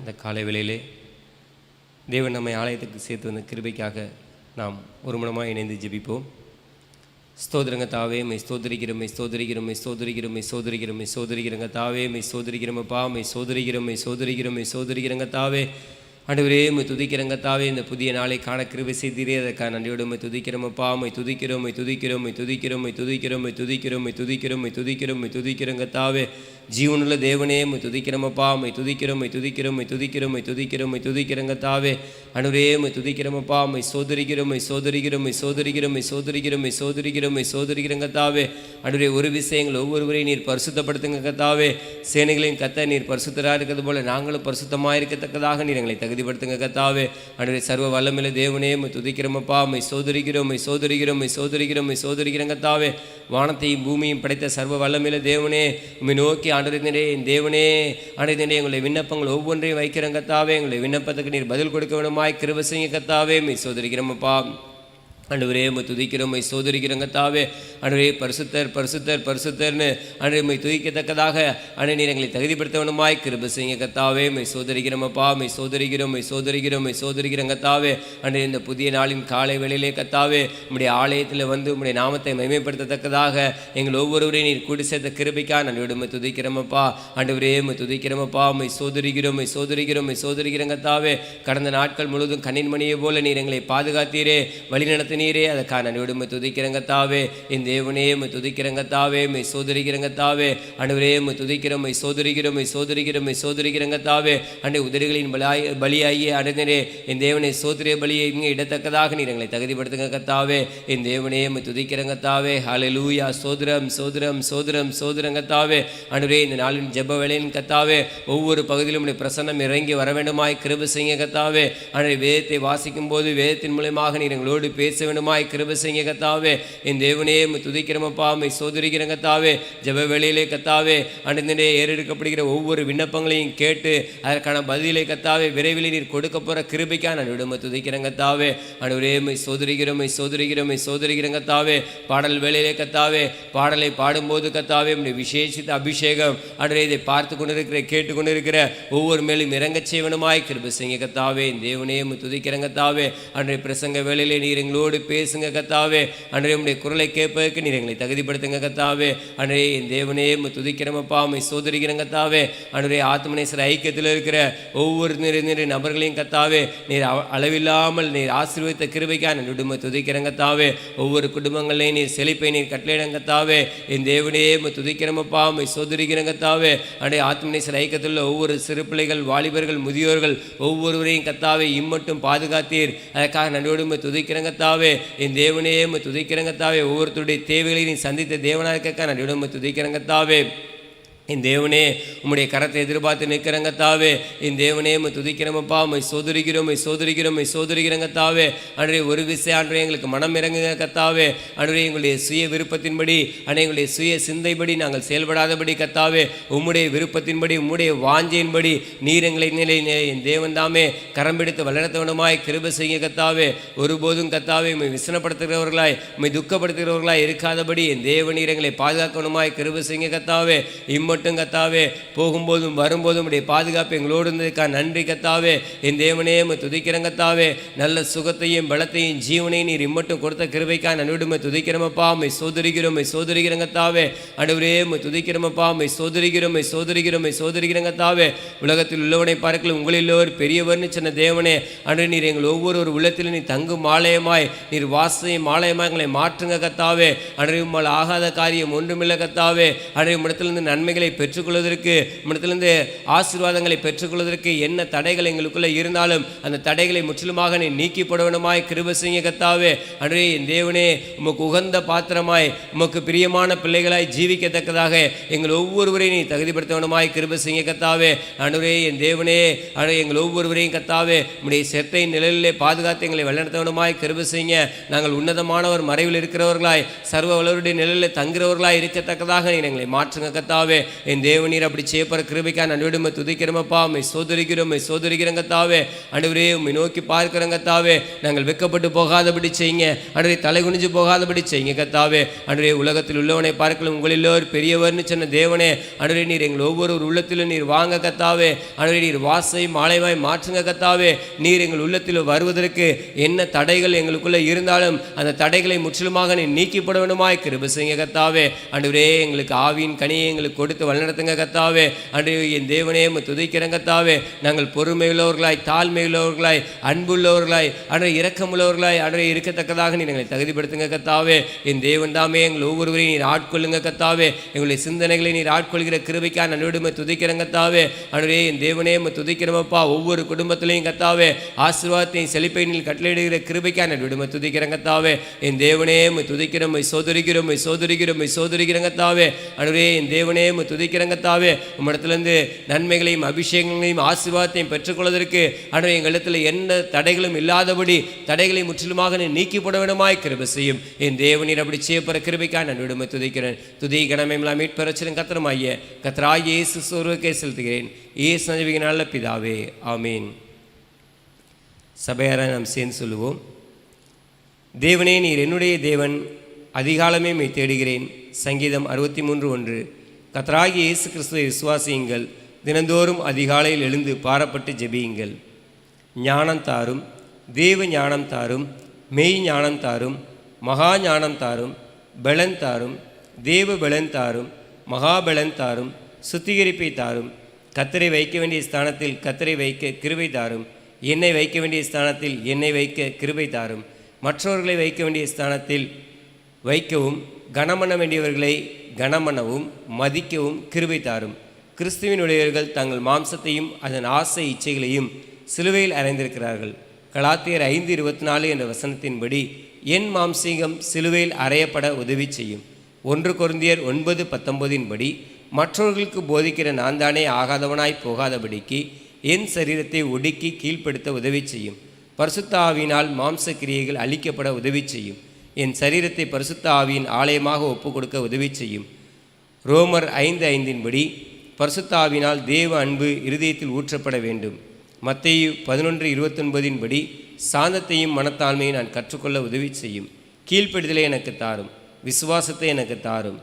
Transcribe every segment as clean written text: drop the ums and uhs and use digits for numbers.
இந்த காலை வேளையிலே தேவன் நம்மை ஆலயத்துக்கு சேர்த்து வந்த கிருபைக்காக நாம் ஒருமனமாக இணைந்து ஜெபிப்போம். ஸ்தோத்திரங்க தாவே, மை ஸ்தோத்திரிக்கிறோம், மை ஸ்தோத்திரிக்கிறோம், மை ஸ்தோத்திரிக்கிறோம், மை ஸ்தோத்திரிக்கிறோம், மை ஸ்தோத்திரிக்கிறங்க தாவே, மை ஸ்தோத்திரிக்கிறோமப்பா, மை ஸ்தோத்திரிக்கிறோம், மை ஸ்தோத்திரிக்கிறோம், மை ஸ்தோத்திரிக்கிறங்க தாவே. ஆண்டவரே, மை துதிக்கிறங்க தாவே, இந்த புதிய நாளை காண கிருபை செய்தீரே, அதற்காக நன்றியோடு மை துதிக்கிறோமப்பா, மை துதிக்கிறோம், மை துதிக்கிறோம், மை துதிக்கிறோம், மை துதிக்கிறோம், மை துதிக்கிறோம், மை துதிக்கிறோம், மை துதிக்கிறோம், மை துதிக்கிறங்க தாவே. ஜீவனுள்ள தேவனே, மை துதிக்கிறோமப்பா, மை துதிக்கிறோம், மை துதிக்கிறோம், மை துதிக்கிறோம், மை துதிக்கிறோம், மை துதிக்கிறங்க தாவே. ஆண்டவரே, மை துதிக்கிறோமப்பா, மை சோதரிக்கிறோம், மை சோதரிக்கிறோம், மை சோதரிக்கிறோம், மை சோதரிக்கிறோம், மை சோதரிக்கிறோம், மை சோதரிக்கிறங்க தாவே. ஆண்டவரே, ஒரு விஷயங்கள் ஒவ்வொருவரையும் நீர் பரிசுத்தப்படுத்துங்க கத்தாவே. சேனைகளின் கத்த நீர் பரிசுத்தராக இருக்கிறது போல நாங்களும் பரிசுத்தமாக இருக்கத்தக்கதாக நீர் எங்களை தகுதிப்படுத்துங்க கத்தாவே. ஆண்டவரே, சர்வ வல்லமையுள்ள தேவனே, மை துதிக்கிறோமப்பா, மை சோதரிக்கிறோம், மை சோதரிக்கிறோம், மை சோதரிக்கிறோம், மை சோதரிக்கிறங்க தாவே. வானத்தையும் பூமியும் படைத்த சர்வ வல்லமையுள்ள தேவனே, உம்மை நோக்கி ஆண்டவரே என் தேவனே, ஆண்டவரே எங்களுடைய விண்ணப்பங்கள் ஒவ்வொன்றையும் வைக்கிறங்க கத்தாவே. எங்களுடைய விண்ணப்பத்துக்கு நீர் பதில் கொடுக்க வேணுமாய் கிருபை செய்யுங்க கத்தாவே. மை சோதரிக்கிறோமப்பா, ஆண்டவரே, மை துதிக்கிறோம், மை சோதரிக்கிறோங்க தாவே. ஆண்டவரே, பரிசுத்தர் பரிசுத்தர் பரிசுத்தர்னு ஆண்டவரே மை துதிக்கத்தக்கதாக ஆண்டவரே நீர் எங்களை தகுதிப்படுத்த வேணுமாய் கிருபை செய்யுங்க கத்தாவே. மை சோதரிக்கிறோமப்பா, மை சோதரிக்கிறோம், மை சோதரிக்கிறோம், மை சோதரிக்கிறோங்க தாவே. ஆண்டவரே, இந்த புதிய நாளின் காலை வேளையிலே கத்தாவே உம்முடைய ஆலயத்தில் வந்து உம்முடைய நாமத்தை மகிமைப்படுத்தத்தக்கதாக எங்கள் ஒவ்வொருவரையும் நீர் கூடி சேர்த்த கிருபைக்கா நன்றியோடு மை துதிக்கிறோமப்பா. ஆண்டவரே, மை துதிக்கிறோமப்பா, மை சோதரிக்கிறோம், மை சோதரிக்கிறோம், மை சோதரிக்கிறோங்க தாவே. கடந்த நாட்கள் முழுவதும் கண்ணின் மணியை போல நீர் எங்களை பாதுகாத்தீரே, வழிநடத்த நீரே, அதற்காக நன்றியோடு மை துதிக்கிறங்க தாவே. என் தேவனே, மை துதிக்கிறங்க தாவே, மை சோதரிக்கிறங்க தாவே. ஆண்டவரே, மை துதிக்கிறோம், மை சோதரிக்கிறோம், மை சோதரிக்கிறோம், மை சோதரிக்கிறங்க தாவே. ஆண்டே, உதடுகளின் பலியாகிய ஆண்டவரே என் தேவனே, சோதரிய பலியை இங்கே இடத்தக்கதாக நீர் எங்களை தகுதிப்படுத்துங்க கத்தாவே. என் தேவனே, மை துதிக்கிறங்க தாவே. ஹல்லேலூயா, சோதரம் சோதரம் சோதரம் சோதரங்க தாவே. ஆண்டவரே, இந்த நாளின் ஜெப வேளையின் கத்தாவே ஒவ்வொரு பகுதியிலும் உடைய பிரசன்னம் இறங்கி வர வேண்டுமாய் கிருபை செய்யுங்க கத்தாவே. ஆண்டவரே, வேதத்தை வாசிக்கும் போது வேதத்தின் மூலமாக நீர் எங்களோடு பேச வேண்டுமாய் கிருபை செய்யுங்க கத்தாவே. என் தேவனே, துதிக்கிறோமப்பா, மை சோதரிக்கிறங்க தாவே. ஜெப வேளையிலே கத்தாவே ஆண்டவரே ஏறெடுக்கப்படுகிற ஒவ்வொரு விண்ணப்பங்களையும் கேட்டு அதற்கான பதிலை கத்தாவே விரைவில் நீர் கொடுக்க போற கிருபைக்கா நான் விடுமை துதிக்கிறங்க தாவே. ஆண்டவரே, மை சோதரிக்கிறோம், மை சோதரிக்கிறோம், மை சோதரிக்கிறங்க தாவே. பாடல் வேளையிலே கத்தாவே பாடலை பாடும்போது கத்தாவே உம்முடைய விசேஷித்த அபிஷேகம் ஆண்டவரே இதை பார்த்து கொண்டிருக்கிற கேட்டு கொண்டிருக்கிற ஒவ்வொரு மேலும் இறங்க செய்வனுமாய் கிருபை செய்யுங்க கத்தாவே. என் தேவனே, துதிக்கிறங்க தாவே. ஆண்டவரே, பிரசங்க வேளையிலே நீர் எங்களோடு பேசுங்க கத்தாவே. ஆண்டவரே, உம்முடைய குரலை கேட்பதற்கு நீர் எங்களை தகுதிப்படுத்துங்க கத்தாவே. ஆண்டவரே, என் தேவனே, துதிக்கிறோமப்பா, மை சோதரிக்கிறங்க கத்தாவே. ஆண்டவரே, ஆத்மநேசர் ஐக்கியத்தில் இருக்கிற ஒவ்வொரு நபர்களையும் கத்தாவே நீர் அளவில்லாமல் நீர் ஆசீர்வதித்த கிருபைக்கா நன்றியோடு துதிக்கிறங்க கத்தாவே. ஒவ்வொரு குடும்பங்களையும் நீர் செழிப்பை நீர் கட்டளையிடங்க கத்தாவே. என் தேவனே, துதிக்கிறோமப்பா, மை சோதரிக்கிறங்க கத்தாவே. ஆண்டவரே, ஆத்மநேசர் ஐக்கியத்தில் உள்ள ஒவ்வொரு சிறு பிள்ளைகள், வாலிபர்கள், முதியோர்கள் ஒவ்வொருவரையும் கத்தாவே இம்மட்டும் பாதுகாத்தீர், அதற்காக நன்றியோடு துதிக்கிறங்க கத்தாவே. என் தேவனே, துதிக்கிறங்க கத்தாவே. ஒவ்வொருத்தருடைய தேவைகளை நீ சந்தித்த தேவனாக இருக்க நன்றியோடு துதிக்கிறங்க கத்தாவே. என் தேவனே, உம்முடைய கரத்தை எதிர்பார்த்து நிற்கிறங்க தாவே. என் தேவனே, துதிக்கிறோமப்பா, மை சோதரிக்கிறோம், மை சோதரிக்கிறோம், மை சோதரிக்கிறங்க தாவே. ஆண்டவரே, ஒரு விஷயம் ஆண்டவரே எங்களுக்கு மனம் இறங்குங்க கத்தாவே. ஆண்டவரே, எங்களுடைய சுய விருப்பத்தின்படி எங்களுடைய சுய சிந்தைப்படி நாங்கள் செயல்படாதபடி கத்தாவே உம்முடைய விருப்பத்தின்படி உம்முடைய வாஞ்சையின்படி நீர் எங்களை நிலை என் தேவன் தாமே கரம் பிடித்து வளர்த்த வேண்டுமாய் கிருபை செய்ய கத்தாவே. ஒருபோதும் கத்தாவே உம்மை விசனப்படுத்துகிறவர்களாய் உம்மை துக்கப்படுத்துகிறவர்களாய் இருக்காதபடி என் தேவனீர் எங்களை பாதுகாக்கணுமாய் கிருபை செய்ய கத்தாவே. மட்டும் கத்தாவே போகும்போதும் வரும்போதும் உடைய பாதுகாப்பு எங்களோடு இருந்ததுக்கா நன்றி கத்தாவே. என் தேவனே, துதிக்கிறங்க கத்தாவே. நல்ல சுகத்தையும் பலத்தையும் ஜீவனையும் நீர் இம்மட்டும் கொடுத்த கிருபைக்கா நன்றியோடு துதிக்கிறோமப்பா, மை சோதரிக்கிறோம், மை சோதரிக்கிறங்க கத்தாவே. ஆண்டவரே, துதிக்கிறோமப்பா, மை சோதரிக்கிறோம், மை சோதரிக்கிறோம், மை சோதரிக்கிறங்க கத்தாவே. உலகத்தில் உள்ளவனை பார்க்கல உங்களில் ஒரு பெரியவர்னு சொன்ன தேவனே, ஆண்டவரே நீர் எங்கள் ஒவ்வொரு உள்ளத்திலும் நீ தங்கும் ஆலயமாய் நீர் வாசையும் ஆலயமாய் எங்களை மாற்றுங்க கத்தாவே. ஆண்டவரே, உம்மால் ஆகாத காரியம் ஒன்றுமில்லை கத்தாவே. ஆண்டவரே, உம்மிடத்திலிருந்து நன்மைகளை நன்மைகளை பெற்றுக்கொள்வதற்கு, உம்மிடத்திலிருந்து ஆசீர்வாதங்களை பெற்றுக்கொள்வதற்கு என்ன தடைகள் எங்களுக்குள்ளே இருந்தாலும் அந்த தடைகளை முற்றிலுமாக நீ நீக்கி போடவனுமாய் கிருபை செய்யுங்க கர்த்தாவே. அன்றே என் தேவனே, உமக்கு உகந்த பாத்திரமாய் உமக்கு பிரியமான பிள்ளைகளாய் ஜீவிக்கத்தக்கதாக எங்கள் ஒவ்வொருவரையும் நீ தகுதிப்படுத்தவனுமாய் கிருபை செய்யுங்க கர்த்தாவே. அன்றே என் தேவனே, அன்றே எங்கள் ஒவ்வொருவரையும் கர்த்தாவே உம்முடைய செத்தை நிழலிலே பாதுகாத்து எங்களை வழிநடத்தவனுமாய் கிருபை செய்யுங்க. நாங்கள் உன்னதமானவர் மறைவில் இருக்கிறவர்களாய் சர்வ வல்லவருடைய நிழலில் தங்குறவர்களாய் இருக்கத்தக்கதாக நீர் எங்களை மாற்றுங்க கர்த்தாவே. என் தேவனீர் அப்படி செய்யப்படுற கிருபைக்காக நன்றிடுமை துதிக்கிறோமப்பா. உம்மை சோதரிக்கிறோம் கர்த்தாவே. ஆண்டவரே, உம்மை நோக்கி பார்க்கிறோம் கர்த்தாவே. நாங்கள் வெட்கப்பட்டு போகாதபடி செய்யுங்க ஆண்டவரே, தலை குனிஞ்சு போகாதபடி செய்யுங்க கர்த்தாவே. ஆண்டவரே, உலகத்தில் உள்ளவனை பார்க்கலாம் உங்களில் பெரியவர்னு சொன்ன தேவனே, ஆண்டவரே நீர் எங்கள் ஒவ்வொரு உள்ளத்திலும் நீர் வாங்க கர்த்தாவே. ஆண்டவரே, நீர் வாசையும் மாலையுமாய் மாற்றுங்க கர்த்தாவே. நீர் எங்கள் உள்ளத்தில் வருவதற்கு என்ன தடைகள் எங்களுக்குள்ளே இருந்தாலும் அந்த தடைகளை முற்றிலுமாக நீர் நீக்கிப்பட வேண்டுமாய் கிருபை செய்யுங்க கர்த்தாவே. ஆண்டவரே, எங்களுக்கு ஆவியின் கனியை எங்களுக்கு கொடுத்து வழிநடத்துங்க கர்த்தாவே. ஆண்டவரே, என் தேவனே, துதிக்கிறேன் கர்த்தாவே. நாங்கள் பொறுமையுள்ளவர்களாய், தாழ்மையுள்ளவர்களாய், அன்புள்ளவர்களாய், ஆண்டவரே இரக்கமுள்ளவர்களாய் ஆண்டவரே இருக்கத்தக்கதாக நீர் எங்களை தகுதிப்படுத்துங்க கர்த்தாவே. என் தேவன் தாமே எங்கள் ஒவ்வொருவரையும் நீர் ஆட்கொள்ளுங்க கர்த்தாவே. எங்களுடைய சிந்தனைகளை நீர் ஆட்கொள்கிற கிருபைக்காக நன்றிடுமை துதிக்கிறேன் கர்த்தாவே. ஆண்டவரே, என் தேவனே, துதிக்கிறோமப்பா. ஒவ்வொரு குடும்பத்திலையும் கர்த்தாவே ஆசீர்வாதத்தையும் செழிப்பை நீர் கட்டளையிடுகிற கிருபைக்காக நன்றிடுமை துதிக்கிறேன் கர்த்தாவே. என் தேவனே, சோதரிக்கிறோம் சோதரிக்கிறோம் கர்த்தாவே. ஆண்டவரே, என் தேவனே, துதிக்கிறேன் கர்த்தாவே. உம்மிடத்திலிருந்து நன்மைகளையும் அபிஷேகங்களையும் ஆசீர்வாதத்தையும் பெற்றுக்கொள்வதற்கு ஆண்டவரே எங்களிடத்தில் எந்த தடைகளும் இல்லாதபடி தடைகளை முற்றிலுமாக நீக்கி போட வேண்டுமாய் கிருபை செய்யும். என் தேவனீர் அப்படி செய்யப்படுற கிருபைக்காக நன்றிடுமை துதிக்கிறேன். துதி கனமெல்லாம் மீட்பெறச்சின் கர்த்தருமாகிய கர்த்தராகிய இயேசு ஒருவருக்கே செலுத்துகிறேன். இயேசு நஜிபின் நல்ல பிதாவே, ஆமீன். சபையாரை நாம் சேர்ந்து சொல்லுவோம். தேவனே, நீர் என்னுடைய தேவன், அதிகாலமே மை தேடுகிறேன். சங்கீதம் 63:1. கர்த்தராகிய இயேசு கிறிஸ்துவை விசுவாசியுங்கள், தினந்தோறும் அதிகாலையில் எழுந்து பாரப்பட்டு ஜெபியுங்கள். ஞானம் தாரும், தேவ ஞானம் தாரும், மெய் ஞானம் தாரும், மகா ஞானம் தாரும், பலன் தாரும், தேவ பலன் தாரும், மகா பலன் தாரும், சுத்திகரிப்பை தாரும். கர்த்தரை வைக்க வேண்டிய ஸ்தானத்தில் கர்த்தரை வைக்க கிருபை தாரும். என்னை வைக்க வேண்டிய ஸ்தானத்தில் என்னை வைக்க கிருபை தாரும். மற்றவர்களை வைக்க வேண்டிய ஸ்தானத்தில் வைக்கவும், கனமண்ண வேண்டியவர்களை கனமண்ணவும் மதிக்கவும் கிருபை தாரும். கிறிஸ்துவினுடையவர்கள் தங்கள் மாம்சத்தையும் அதன் ஆசை இச்சைகளையும் சிலுவையில் அறைந்திருக்கிறார்கள். கலாத்தியர் 5:24 என்ற வசனத்தின்படி என் மாம்சீகம் சிலுவையில் அறையப்பட உதவி செய்யும். 1 கொரிந்தியர் 9:19 மற்றவர்களுக்கு போதிக்கிற நான் தானே ஆகாதவனாய் போகாதபடிக்கு என் சரீரத்தை ஒடுக்கி கீழ்ப்படுத்த உதவி செய்யும். பரிசுத்த ஆவியினால் மாம்ச கிரியைகள் அழிக்கப்பட உதவி செய்யும். என் சரீரத்தை பரிசுத்த ஆவியின் ஆலயமாக ஒப்புக் கொடுக்க உதவி செய்யும். ரோமர் 5:5 பரிசுத்த ஆவியினால் தேவ அன்பு இருதயத்தில் ஊற்றப்பட வேண்டும். மத்தேயு 11:29 சாந்தத்தையும் மனத்தாழ்மையை நான் கற்றுக்கொள்ள உதவி செய்யும். கீழ்ப்படுதலை எனக்கு தாரும், விசுவாசத்தை எனக்கு தாரும்.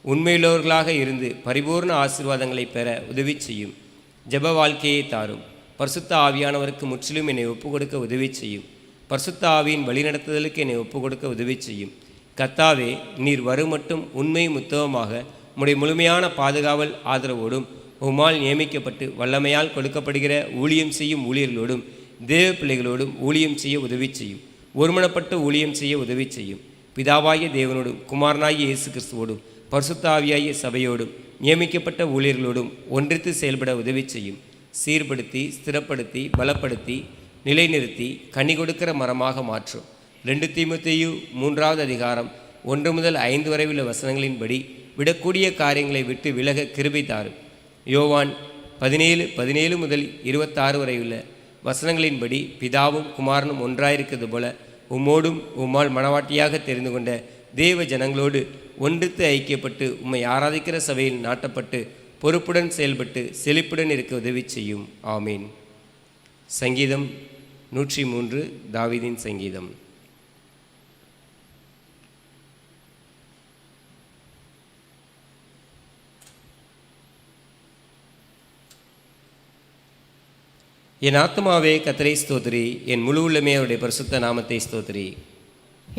உண்மையுள்ளவர்களாக இருந்து பரிபூர்ண ஆசீர்வாதங்களை பெற உதவி செய்யும். ஜெப வாழ்க்கையை தாரும். பரிசுத்த ஆவியானவருக்கு முற்றிலும் என்னை ஒப்புக் கொடுக்க உதவி செய்யும். பரிசுத்த ஆவியின் வழிநடத்துதலுக்கு என்னை ஒப்புக் கொடுக்க உதவி செய்யும். கர்த்தாவே, நீர் வரும் மட்டும் உண்மை முத்தவமாக உம்முடைய முழுமையான பாதுகாவல் ஆதரவோடும் உம்மால் நியமிக்கப்பட்டு வல்லமையால் கொடுக்கப்படுகிற ஊழியம் செய்யும் ஊழியர்களோடும் தேவ பிள்ளைகளோடும் ஊழியம் செய்ய உதவி செய்யும். ஒருமனப்பட்டு ஊழியம் செய்ய உதவி செய்யும். பிதாவாகிய தேவனோடும் குமாரனாகிய இயேசு கிறிஸ்துவோடும் பரிசுத்த ஆவியாகிய சபையோடும் நியமிக்கப்பட்ட ஊழியர்களோடும் ஒன்றித்து செயல்பட உதவி செய்யும். சீர்படுத்தி, ஸ்திரப்படுத்தி, பலப்படுத்தி, நிலைநிறுத்தி கனி கொடுக்கிற மரமாக மாற்றும். 2 தீமோத்தேயு 3:1-5 வரை உள்ள வசனங்களின்படி விடக்கூடிய காரியங்களை விட்டு விலக கிருபை தாரும். யோவான் 17:17-26 வரை உள்ள வசனங்களின்படி பிதாவும் குமாரனும் ஒன்றாயிருக்கிறது போல உம்மோடும் உம்மால் மனவாட்டியாக தெரிந்து கொண்ட தேவ ஜனங்களோடு ஒன்றித்து ஐக்கியப்பட்டு உம்மை ஆராதிக்கிற சபையில் நாட்டப்பட்டு பொறுப்புடன் செயல்பட்டு செழிப்புடன் இருக்க உதவி செய்யும். ஆமீன். சங்கீதம் 103 தாவீதின் சங்கீதம். என் ஆத்மாவே கர்த்தரை ஸ்தோத்திரி, என் முழு உள்ளமே அவருடைய பரிசுத்த நாமத்தை ஸ்தோத்திரி.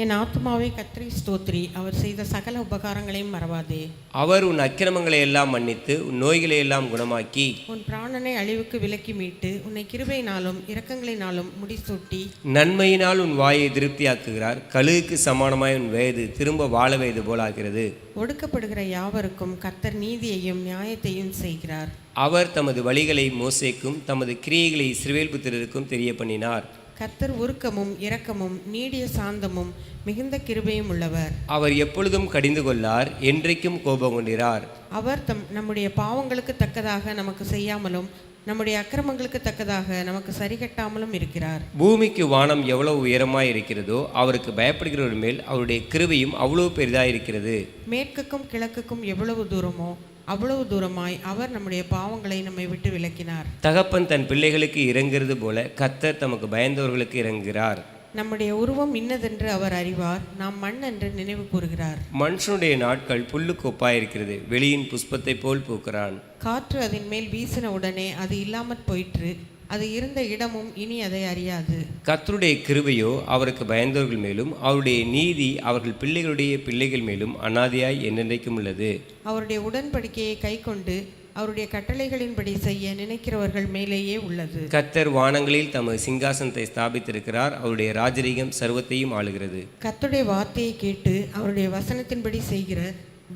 என் ஆத்துமாவை கர்த்தரை ஸ்தோத்திரி, அவர் செய்த சகல உபகாரங்களையும் மறவாதே. அவர் உன் அக்கிரமங்களை எல்லாம் மன்னித்து உன் நோய்களை எல்லாம் குணமாக்கி உன் பிராணனை அழிவுக்கு விலக்கி மீட்டு உன்னை கிருபையினாலும் இரக்கங்களினாலும் முடிசூட்டி நன்மையினால் உன் வாயை திருப்தியாக்குகிறார். கழுகுக்கு சமானமாய் உன் வயது திரும்ப வாழ வயது போலாகிறது. ஒடுக்கப்படுகிற யாவருக்கும் கர்த்தர் நீதியையும் நியாயத்தையும் செய்கிறார். அவர் தமது வழிகளை மோசேக்கும் தமது கிரியைகளை இஸ்ரவேல் புத்திரருக்கும் தெரிய பண்ணினார். கர்த்தர் உருக்கமும் இரக்கமும் நீடிய சாந்தமும் மிகுந்த கிருபையும் உள்ளவர். அவர் எப்பொழுதும் கடிந்து கொள்ளார், என்றைக்கும் கோபம் கொண்டிரார். அவர் நம்முடைய பாவங்களுக்கு தக்கதாக நமக்கு செய்யாமலும் நம்முடைய அக்கிரமங்களுக்கு தக்கதாக நமக்கு சரிகட்டாமலும் இருக்கிறார். பூமிக்கு வானம் எவ்வளவு உயரமாய் இருக்கிறதோ அவருக்கு பயப்படுகிறவர் மேல் அவருடைய கிருபையும் அவ்வளவு பெரிதாய் இருக்கிறது. மேற்குக்கும் கிழக்குக்கும் எவ்வளவு தூரமோ அவ்வளவு தூரமாய் அவர் நம்முடைய பாவங்களை நம்மை விட்டு விலக்கினார். தகப்பன் தன் பிள்ளைகளுக்கு இறங்குறது போல கர்த்தர் தமக்கு பயந்தவர்களுக்கு இறங்குகிறார். நம்முடைய உருவம் இன்னதென்று அவர் அறிவார், நாம் மண் என்று நினைவு கூறுகிறார். மனுஷனுடைய நாட்கள் புல்லுக்கு ஒப்பாயிருக்கிறது, வெளியின் புஷ்பத்தை போல் பூக்கிறான். காற்று அதன் மேல் வீசின உடனே அது இல்லாமற் போயிற்று, அது இருந்த இடமும் இனி அதை அறியாது. கர்த்தருடைய கிருபையோ அவருக்கு பயந்தவர்கள் மேலும் அவருடைய நீதி அவர்கள் பிள்ளைகளுடைய பிள்ளைகள் மேலும் அனாதியாய் என்றென்றைக்கும் உள்ளது. அவருடைய உடன்படிக்கையை கைக்கொண்டு அவருடைய கட்டளைகளின்படி செய்ய நினைக்கிறவர்கள் மேலேயே உள்ளது. கர்த்தர் வானங்களில் தமது சிங்காசனத்தை ஸ்தாபித்திருக்கிறார், அவருடைய ராஜரீகம் சர்வத்தையும் ஆளுகிறது. கர்த்தருடைய வார்த்தையை கேட்டு அவருடைய வசனத்தின்படி செய்கிற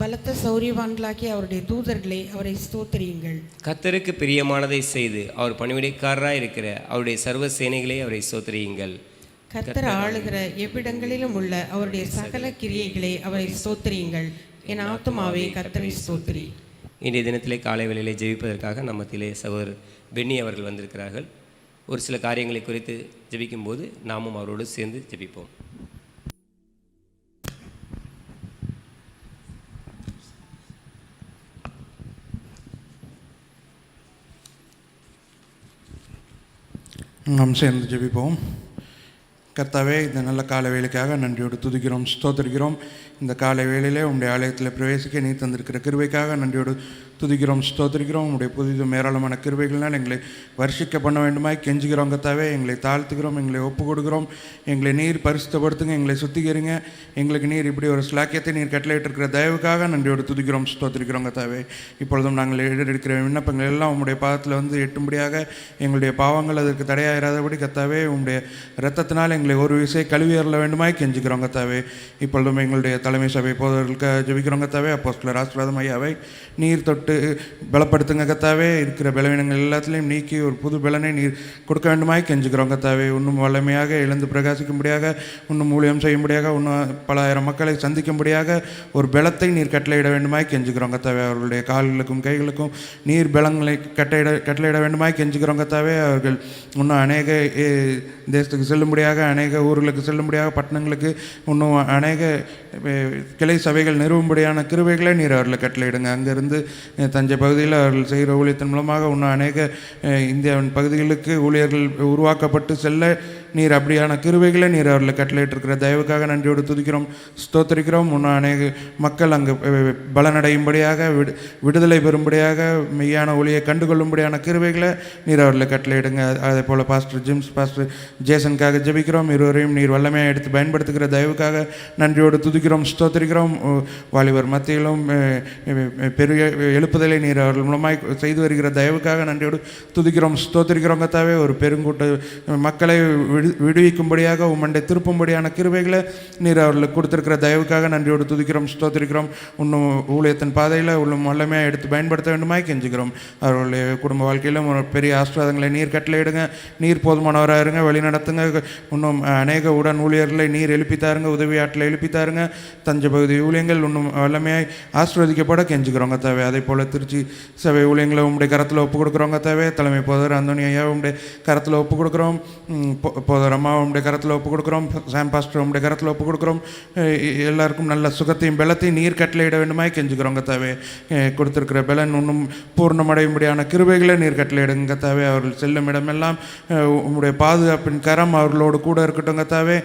பலத்த சௌரியவான்களாக்கி அவருடைய தூதர்களை அவரை ஸ்தோத்திரியுங்கள். கர்த்தருக்கு பிரியமானதை செய்து அவர் பணிவிடைக்காரராய் இருக்கிற அவருடைய சர்வ சேனைகளை அவரை ஸ்தோத்திரியுங்கள். கர்த்தர் ஆளுகிற எவ்விடங்களிலும் உள்ள அவருடைய சகல கிரியைகளை அவரை ஸ்தோத்திரியுங்கள். என் ஆத்துமாவே கர்த்தரை ஸ்தோத்திரி. இன்றைய தினத்திலே காலை வேளையிலே ஜெபிப்பதற்காக நம்மத்திலே சகோதரர் பென்னி அவர்கள் வந்திருக்கிறார்கள். ஒரு சில காரியங்களை குறித்து ஜெபிக்கும்போது நாமும் அவரோடு சேர்ந்து ஜெபிப்போம். நாம் சேர்ந்து ஜெபிப்போம். கர்த்தாவே, இந்த நல்ல காலை வேலைக்காக நன்றியோடு துதிக்கிறோம், ஸ்தோத்திரிக்கிறோம். இந்த காலை வேளையிலே உங்களுடைய ஆலயத்தில் பிரவேசிக்க நீ தந்திருக்கிற கிருபைக்காக நன்றியோடு துதிக்கிறோம், ஸ்தோத்திரிக்கிறோம். உங்களுடைய புதிதும் ஏராளமான கிருபைகள்னால் எங்களை வர்ஷிக்க பண்ண வேண்டுமாய் கெஞ்சுகிறோம். கர்த்தாவே, எங்களை தாழ்த்துக்கிறோம், எங்களை ஒப்பு கொடுக்குறோம். எங்களை நீர் பரிசுத்தப்படுத்துங்க, எங்களை சுத்திக்கிறீங்க. எங்களுக்கு நீர் இப்படி ஒரு ஸ்லாக்கியத்தை நீர் கட்டளையிட்டிருக்கிற தயவுக்காக நன்றியோடு துதிக்கிறோம், ஸ்தோத்திரிக்கிறோம். கர்த்தாவே, இப்பொழுதும் நாங்கள் எடுக்கிற விண்ணப்பங்கள் எல்லாம் உங்களுடைய பாதத்தில் வந்து எட்டும்படியாக எங்களுடைய பாவங்கள் அதற்கு தடையாயிராதபடி கர்த்தாவே உங்களுடைய இரத்தத்தினால் எங்களை ஒரு விசை கழுவி அருள வேண்டுமாய் கெஞ்சுக்கிறோம். கர்த்தாவே, இப்பொழுதும் எங்களுடைய தலைமை சபை போதவர்களுக்கு ஜெபிக்கிறோம். கர்த்தாவே, அப்போஸ்தலர் ஆசீர்வாதம் ஐயாவை நீர் தொட்டு பலப்படுத்துங்க. கர்த்தாவே, இருக்கிற பலவீனங்கள் எல்லாத்திலையும் நீக்கி ஒரு புது பலனை நீர் கொடுக்க வேண்டுமாய் கெஞ்சுக்கிறோம். கர்த்தாவே, இன்னும் வல்லமையாக எழுந்து பிரகாசிக்கும்படியாக, இன்னும் ஊழியம் செய்யும்படியாக, இன்னும் பல ஆயிரம் மக்களை சந்திக்கும்படியாக ஒரு பலத்தை நீர் கட்டளையிட வேண்டுமாய் கெஞ்சுக்கிறோம். கர்த்தாவே, அவர்களுடைய கால்களுக்கும் கைகளுக்கும் நீர் பலங்களை கட்டளையிட வேண்டுமாய் கெஞ்சுக்கிறோம். கர்த்தாவே, அவர்கள் இன்னும் அநேக தேசத்துக்கு செல்லும்படியாக, அநேக ஊர்களுக்கு செல்லும்படியாக, பட்டணங்களுக்கு இன்னும் அநேக கிளை சபைகள் நிறுவும்படியான கிருபைகளை நீர் அவர்களை கட்டளையிடுங்க. அங்கிருந்து தஞ்சை பகுதியில் அவர்கள் செய்கிற ஊழியத்தின் மூலமாக இன்னும் அநேக இந்தியாவின் பகுதிகளுக்கு ஊழியர்கள் உருவாக்கப்பட்டு செல்ல நீர் அப்படியான கிருபைகளை நீர் அவர்களை கட்டளையிட்டிருக்கிற தயவுக்காக நன்றியோடு துதிக்கிறோம், ஸ்தோத்திரிக்கிறோம். இன்னும் அநேக மக்கள் அங்கு பலனடையும்படியாக, விடுதலை பெறும்படியாக, மெய்யான ஒளியை கண்டுகொள்ளும்படியான கிருபைகளை நீர் அவர்களை கட்டளையிடுங்க. அதே போல் பாஸ்டர் ஜிம்ஸ், பாஸ்டர் ஜேசனுக்காக ஜெபிக்கிறோம். இருவரையும் நீர் வல்லமையாக எடுத்து பயன்படுத்துகிற தயவுக்காக நன்றியோடு துதிக்கிறோம், ஸ்தோத்திரிக்கிறோம். வாலிபர் மத்தியிலும் பெரிய எழுப்புதலை நீர் அவர்கள் மூலமாய் செய்து வருகிற தயவுக்காக நன்றியோடு துதிக்கிறோம், ஸ்தோத்திரிக்கிறோம். கர்த்தாவே, ஒரு பெருங்கூட்ட மக்களை விடுவிக்கும்படியாக உம்மண்டை திருப்பும்படியான கிருபைகளை நீர் அவர்களுக்கு கொடுத்திருக்கிற தயவுக்காக நன்றியோடு துதிக்கிறோம், ஸ்தோத்திரிக்கிறோம். இன்னும் ஊழியத்தின் பாதையில் உள்ளும் வல்லமையாக எடுத்து பயன்படுத்த வேண்டுமாய் கெஞ்சுகிறோம். அவர்களுடைய குடும்ப வாழ்க்கையிலும் ஒரு பெரிய ஆசீர்வாதங்களை நீர் கட்டளையிடுங்க. நீர் போதுமானவராக இருங்க, வழி நடத்துங்க. இன்னும் அநேக உடன் ஊழியர்களை நீர் எழுப்பித்தாருங்க, உதவியாட்டில் எழுப்பித்தாருங்க. தஞ்சை பகுதி ஊழியங்கள் இன்னும் வல்லமையாய் ஆசீர்வதிக்கப்பட கெஞ்சுக்கிறோங்க தேவை. அதே போல் திருச்சி சபை ஊழியங்களை உங்களுடைய கரத்தில் ஒப்பு கொடுக்குறோங்க தேவை. தலைமை போதர் அந்தோனி ஐயா உங்களுடைய கரத்தில் ஒப்பு கொடுக்குறோம். போதர் அம்மா உங்களுடைய கரத்தில் ஒப்பு கொடுக்குறோம். சாம் பாஸ்டர் உங்களுடைய கரத்தில் ஒப்பு கொடுக்குறோம். எல்லாருக்கும் நல்ல சுகத்தையும் பலத்தையும் நீர் கட்டளையிட வேண்டுமாய் கெஞ்சுக்கிறோங்க தேவை. கொடுத்துருக்கிற பலன் இன்னும் பூர்ணமடையும்படியான கிருபைகளை நீர் கட்டளையிடுங்க தேவை. அவர்கள் செல்லும் இடமெல்லாம் உங்களுடைய பாதுகாப்பின் கரம் அவர்களோடு கூட இருக்கட்டும் தேவை.